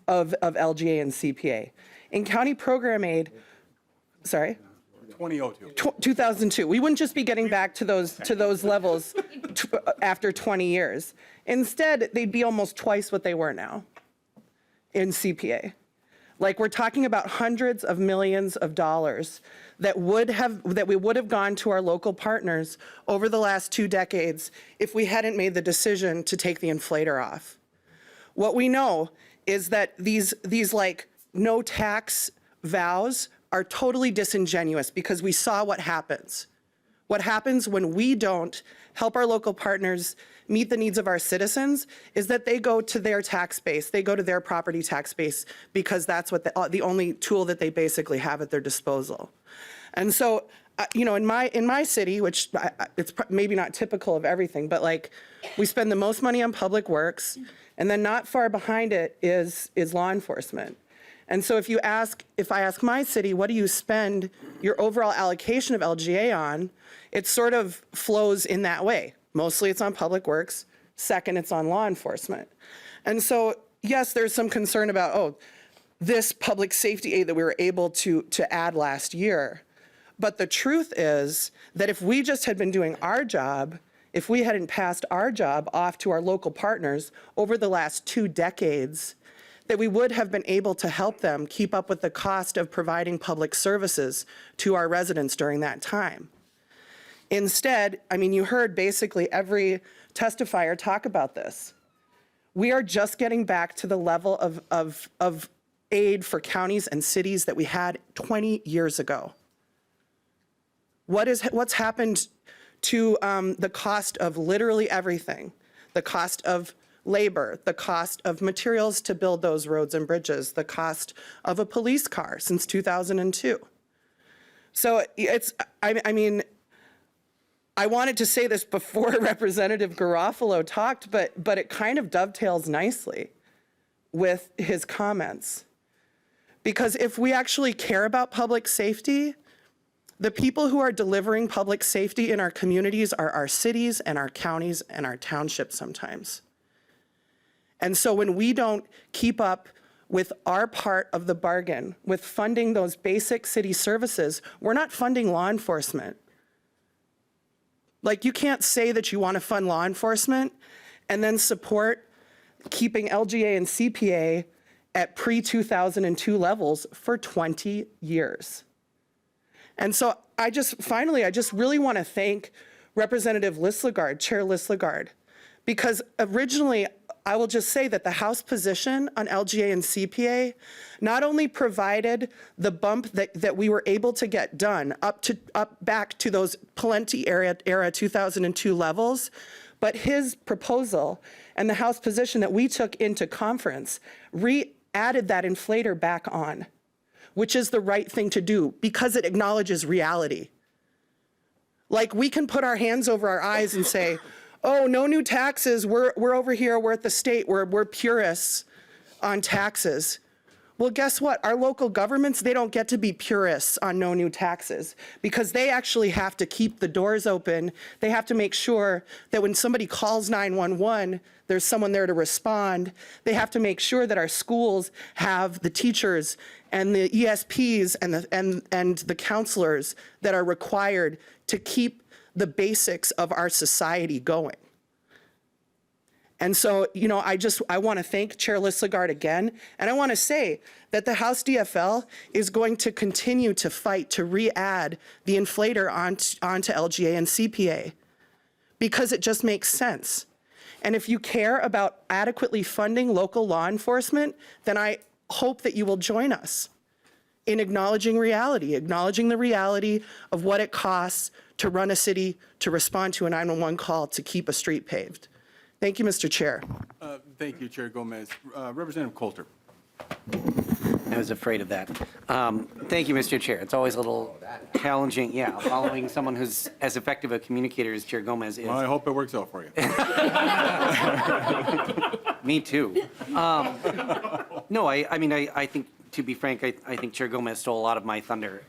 of LGA and CPA. In county program aid, 2002. We wouldn't just be getting back to those levels after 20 years. Instead, they'd be almost twice what they were now in CPA. Like, we're talking about hundreds of millions of dollars that we would have gone to our local partners over the last 2 decades if we hadn't made the decision to take the inflator off. What we know is that these like no tax vows are totally disingenuous because we saw what happens. What happens when we don't help our local partners meet the needs of our citizens is that they go to their tax base, they go to their property tax base because that's what the only tool that they basically have at their disposal. And so, in my city, which it's maybe not typical of everything, but like we spend the most money on public works, and then not far behind it is law enforcement. And so if I ask my city, what do you spend your overall allocation of LGA on? It sort of flows in that way. Mostly it's on public works. Second, it's on law enforcement. And so, yes, there's some concern about, this public safety aid that we were able to add last year. But the truth is that if we just had been doing our job, if we hadn't passed our job off to our local partners over the last 2 decades, that we would have been able to help them keep up with the cost of providing public services to our residents during that time. Instead, you heard basically every testifier talk about this. We are just getting back to the level of aid for counties and cities that we had 20 years ago. What's happened to the cost of literally everything? The cost of labor, the cost of materials to build those roads and bridges, the cost of a police car since 2002. So I wanted to say this before Representative Garofalo talked, but it kind of dovetails nicely with his comments. Because if we actually care about public safety, the people who are delivering public safety in our communities are our cities and our counties and our townships sometimes. And so when we don't keep up with our part of the bargain, with funding those basic city services, we're not funding law enforcement. Like, you can't say that you want to fund law enforcement and then support keeping LGA and CPA at pre-2002 levels for 20 years. And so I just really want to thank Representative Lislegard, Chair Lislegard, because originally, I will just say that the House position on LGA and CPA not only provided the bump that we were able to get done up back to those plenty era 2002 levels, but his proposal and the House position that we took into conference re-added that inflator back on, which is the right thing to do because it acknowledges reality. Like, we can put our hands over our eyes and say, oh, no new taxes, we're over here, we're at the state, we're purists on taxes. Well, guess what? Our local governments, they don't get to be purists on no new taxes because they actually have to keep the doors open. They have to make sure that when somebody calls 911, there's someone there to respond. They have to make sure that our schools have the teachers and the ESPs and the counselors that are required to keep the basics of our society going. And so, you know, I want to thank Chair Lissegard again, and I want to say that the House DFL is going to continue to fight to re-add the inflator onto LGA and CPA because it just makes sense. And if you care about adequately funding local law enforcement, then I hope that you will join us in acknowledging the reality of what it costs to run a city, to respond to a 911 call, to keep a street paved. Thank you, Mr. Chair. Thank you, Chair Gomez. Representative Coulter. I was afraid of that. Thank you, Mr. Chair. It's always a little challenging, following someone who's as effective a communicator as Chair Gomez is. Well, I hope it works out for you. Me too. No, I mean, I think, to be frank, I think Chair Gomez stole a lot of my thunder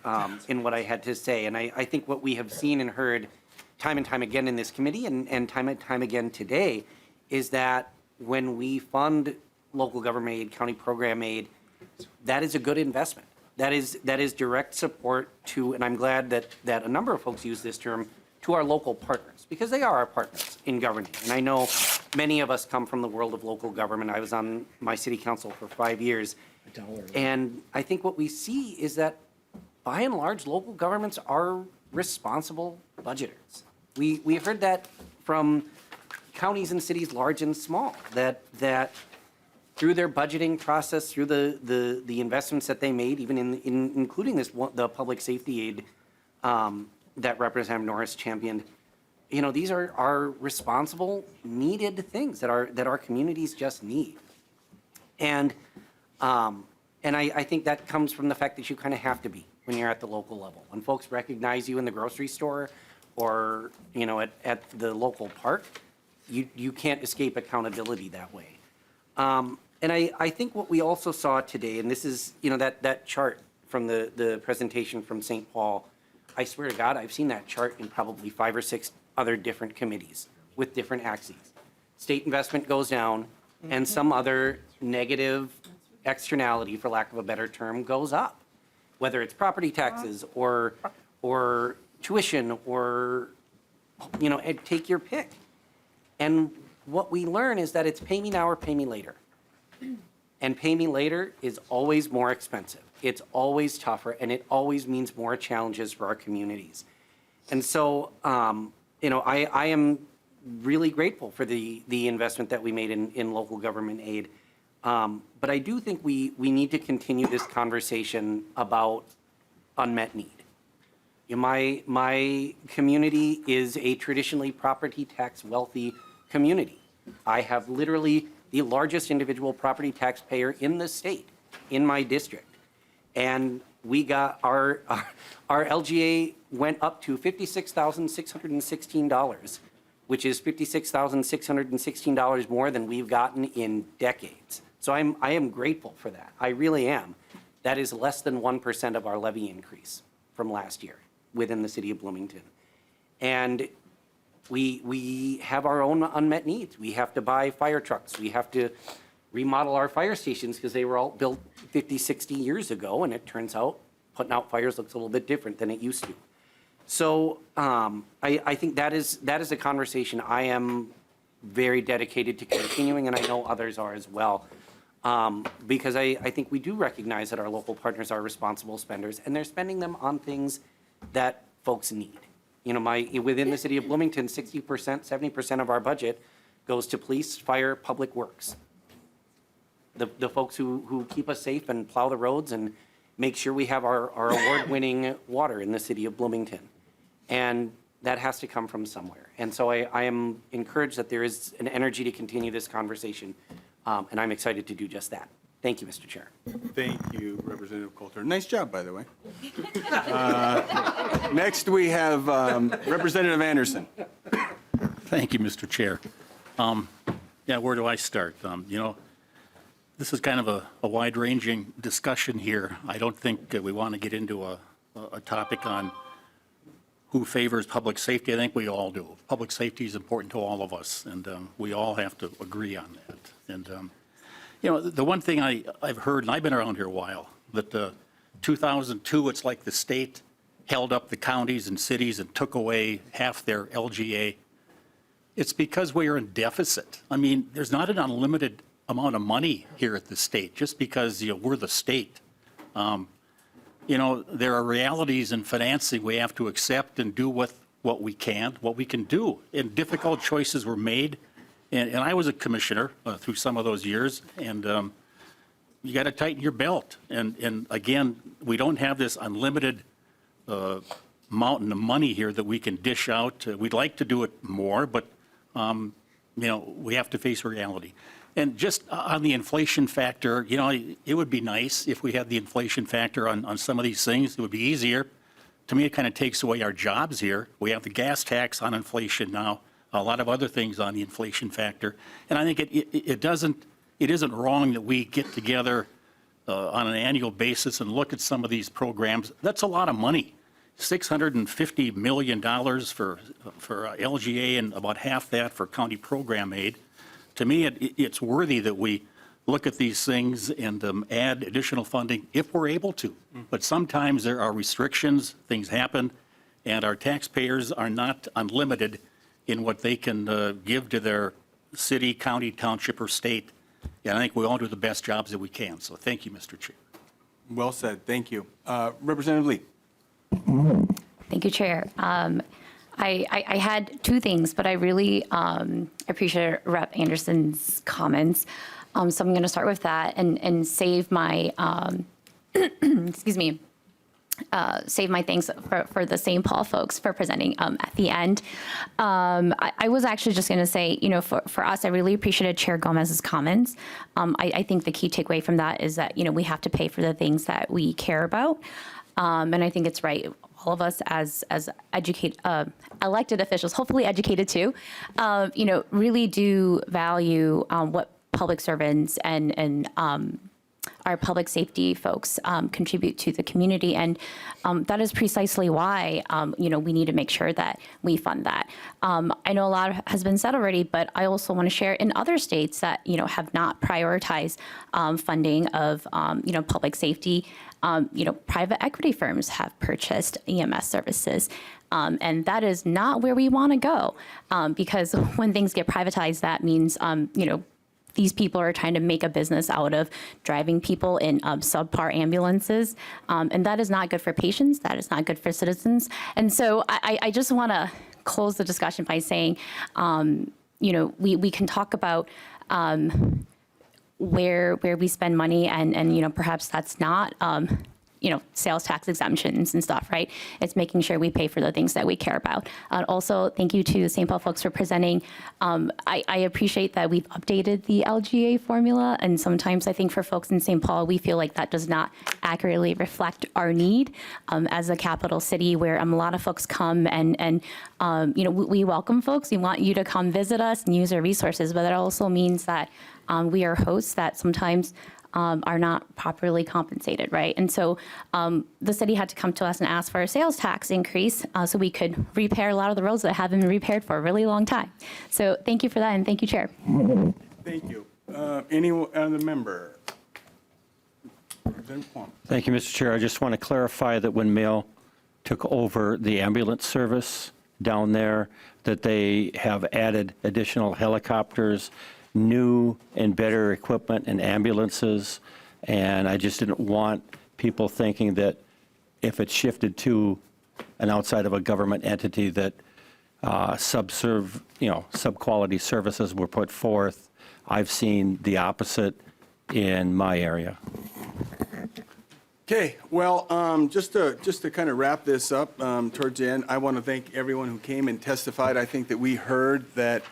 in what I had to say. And I think what we have seen and heard time and time again in this committee and time again today is that when we fund local government aid, county program aid, that is a good investment. That is direct support to, and I'm glad that a number of folks use this term, to our local partners, because they are our partners in governing. And I know many of us come from the world of local government. I was on my city council for 5 years. And I think what we see is that, by and large, local governments are responsible budgeters. We heard that from counties and cities large and small, that through their budgeting process, through the investments that they made, even in including the public safety aid that Representative Norris championed, you know, these are responsible, needed things that our communities just need. And I think that comes from the fact that you kind of have to be when you're at the local level. When folks recognize you in the grocery store or, you know, at the local park, you can't escape accountability that way. And I think what we also saw today, and this is, you know, that chart from the presentation from St. Paul, I swear to God, I've seen that chart in probably 5 or 6 other different committees with different axes. State investment goes down, and some other negative externality, for lack of a better term, goes up. Whether it's property taxes or tuition or, you know, take your pick. And what we learn is that it's pay me now or pay me later. And pay me later is always more expensive. It's always tougher, and it always means more challenges for our communities. And so, you know, I am really grateful for the investment that we made in local government aid. But I do think we need to continue this conversation about unmet need. You know, my community is a traditionally property tax wealthy community. I have literally the largest individual property taxpayer in the state, in my district. And we got our LGA went up to $56,616, which is $56,616 more than we've gotten in decades. So I am grateful for that. I really am. That is less than 1% of our levy increase from last year within the city of Bloomington. And we have our own unmet needs. We have to buy fire trucks. We have to remodel our fire stations because they were all built 50, 60 years ago, and it turns out putting out fires looks a little bit different than it used to. So I think that is a conversation I am very dedicated to continuing, and I know others are as well, because I think we do recognize that our local partners are responsible spenders, and they're spending them on things that folks need. You know, within the city of Bloomington, 60%, 70% of our budget goes to police, fire, public works. The folks who keep us safe and plow the roads and make sure we have our award-winning water in the city of Bloomington. And that has to come from somewhere. And so I am encouraged that there is an energy to continue this conversation, and I'm excited to do just that. Thank you, Mr. Chair. Thank you, Representative Coulter. Nice job, by the way. Next, we have Representative Anderson. Thank you, Mr. Chair. Yeah, where do I start? You know, this is kind of a wide-ranging discussion here. I don't think we want to get into a topic on who favors public safety. I think we all do. Public safety is important to all of us, and we all have to agree on that. And, the one thing I've heard, and I've been around here a while, that 2002, it's like the state held up the counties and cities and took away half their LGA. It's because we are in deficit. I mean, there's not an unlimited amount of money here at the state, just because, we're the state. There are realities in financing we have to accept and do with what we can do. And difficult choices were made. And I was a commissioner through some of those years, and you got to tighten your belt. And again, we don't have this unlimited mountain of money here that we can dish out. We'd like to do it more, but we have to face reality. And just on the inflation factor, it would be nice if we had the inflation factor on some of these things. It would be easier. To me, it kind of takes away our jobs here. We have the gas tax on inflation now, a lot of other things on the inflation factor. And I think it isn't wrong that we get together on an annual basis and look at some of these programs. That's a lot of money. $650 million for LGA and about half that for county program aid. To me, it's worthy that we look at these things and add additional funding if we're able to. But sometimes there are restrictions, things happen, and our taxpayers are not unlimited in what they can give to their city, county, township, or state. And I think we all do the best jobs that we can. So thank you, Mr. Chair. Well said, thank you. Representative Lee. Thank you, Chair. I had two things, but I really appreciate Rep. Anderson's comments. So I'm going to start with that and save my, excuse me, save my thanks for the St. Paul folks for presenting at the end. I was actually just going to say, for us, I really appreciated Chair Gomez's comments. I think the key takeaway from that is that, we have to pay for the things that we care about. And I think it's right. All of us as elected officials, hopefully educated too, really do value what public servants and our public safety folks contribute to the community. And that is precisely why, we need to make sure that we fund that. I know a lot has been said already, but I also want to share in other states that, have not prioritized funding of, public safety. Private equity firms have purchased EMS services. And that is not where we want to go, because when things get privatized, that means, these people are trying to make a business out of driving people in subpar ambulances. And that is not good for patients. That is not good for citizens. And so I just want to close the discussion by saying, we can talk about where we spend money and perhaps that's not, sales tax exemptions and stuff, right? It's making sure we pay for the things that we care about. Also, thank you to the St. Paul folks for presenting. I appreciate that we've updated the LGA formula, and sometimes I think for folks in St. Paul, we feel like that does not accurately reflect our need as a capital city where a lot of folks come and we welcome folks. We want you to come visit us and use our resources, but that also means that we are hosts that sometimes are not properly compensated, right? And so the city had to come to us and ask for a sales tax increase so we could repair a lot of the roads that haven't been repaired for a really long time. So thank you for that, and thank you, Chair. Thank you. Any other member? Thank you, Mr. Chair. I just want to clarify that when Mail took over the ambulance service down there, that they have added additional helicopters, new and better equipment and ambulances, and I just didn't want people thinking that if it shifted to an outside of a government entity that sub-quality services were put forth. I've seen the opposite in my area. Okay, well, just to kind of wrap this up towards the end, I want to thank everyone who came and testified. I think that we heard that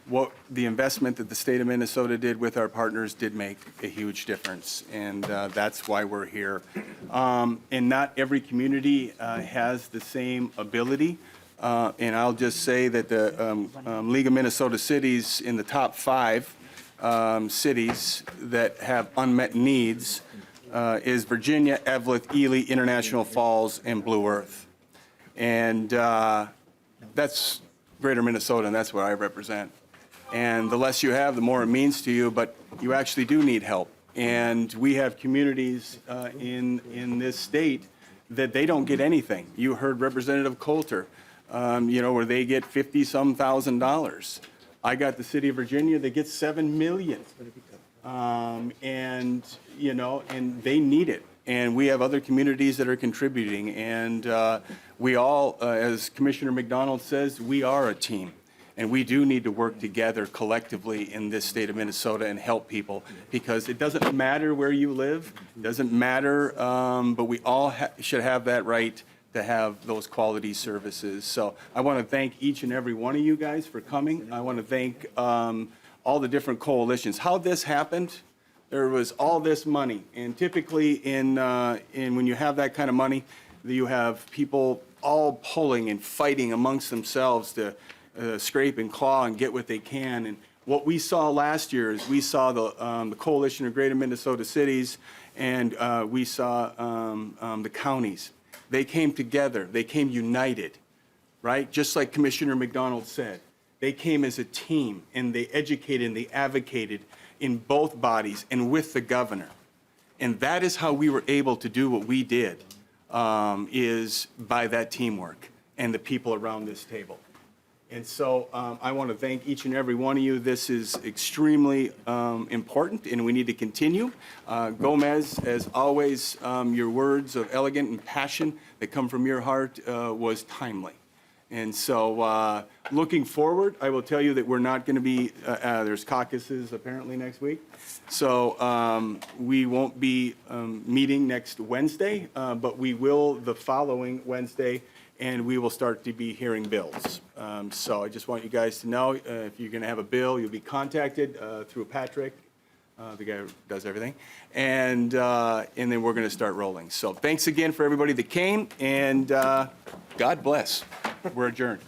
what the investment that the state of Minnesota did with our partners did make a huge difference, and that's why we're here. And not every community has the same ability, and I'll just say that the League of Minnesota Cities in the top 5 cities that have unmet needs is Virginia, Evelyn, Ely, International Falls, and Blue Earth. And that's greater Minnesota, and that's what I represent. And the less you have, the more it means to you, but you actually do need help. And we have communities in this state that they don't get anything. You heard Representative Coulter, where they get $50-some thousand. I got the city of Virginia that gets $7 million. And they need it. And we have other communities that are contributing. And we all, as Commissioner McDonald says, we are a team. And we do need to work together collectively in this state of Minnesota and help people, because it doesn't matter where you live, it doesn't matter, but we all should have that right to have those quality services. So I want to thank each and every one of you guys for coming. I want to thank all the different coalitions. How this happened, there was all this money, and typically in when you have that kind of money, you have people all pulling and fighting amongst themselves to scrape and claw and get what they can. And what we saw last year is we saw the Coalition of Greater Minnesota Cities, and we saw the counties. They came together. They came united, right? Just like Commissioner McDonald said. They came as a team, and they educated and they advocated in both bodies and with the governor. And that is how we were able to do what we did, is by that teamwork and the people around this table. And so I want to thank each and every one of you. This is extremely important, and we need to continue. Gomez, as always, your words of elegance and passion that come from your heart was timely. And so looking forward, I will tell you that we're not going to be, there's caucuses apparently next week. So we won't be meeting next Wednesday, but we will the following Wednesday, and we will start to be hearing bills. So I just want you guys to know, if you're going to have a bill, you'll be contacted through Patrick, the guy who does everything, and then we're going to start rolling. So thanks again for everybody that came, and God bless. We're adjourned.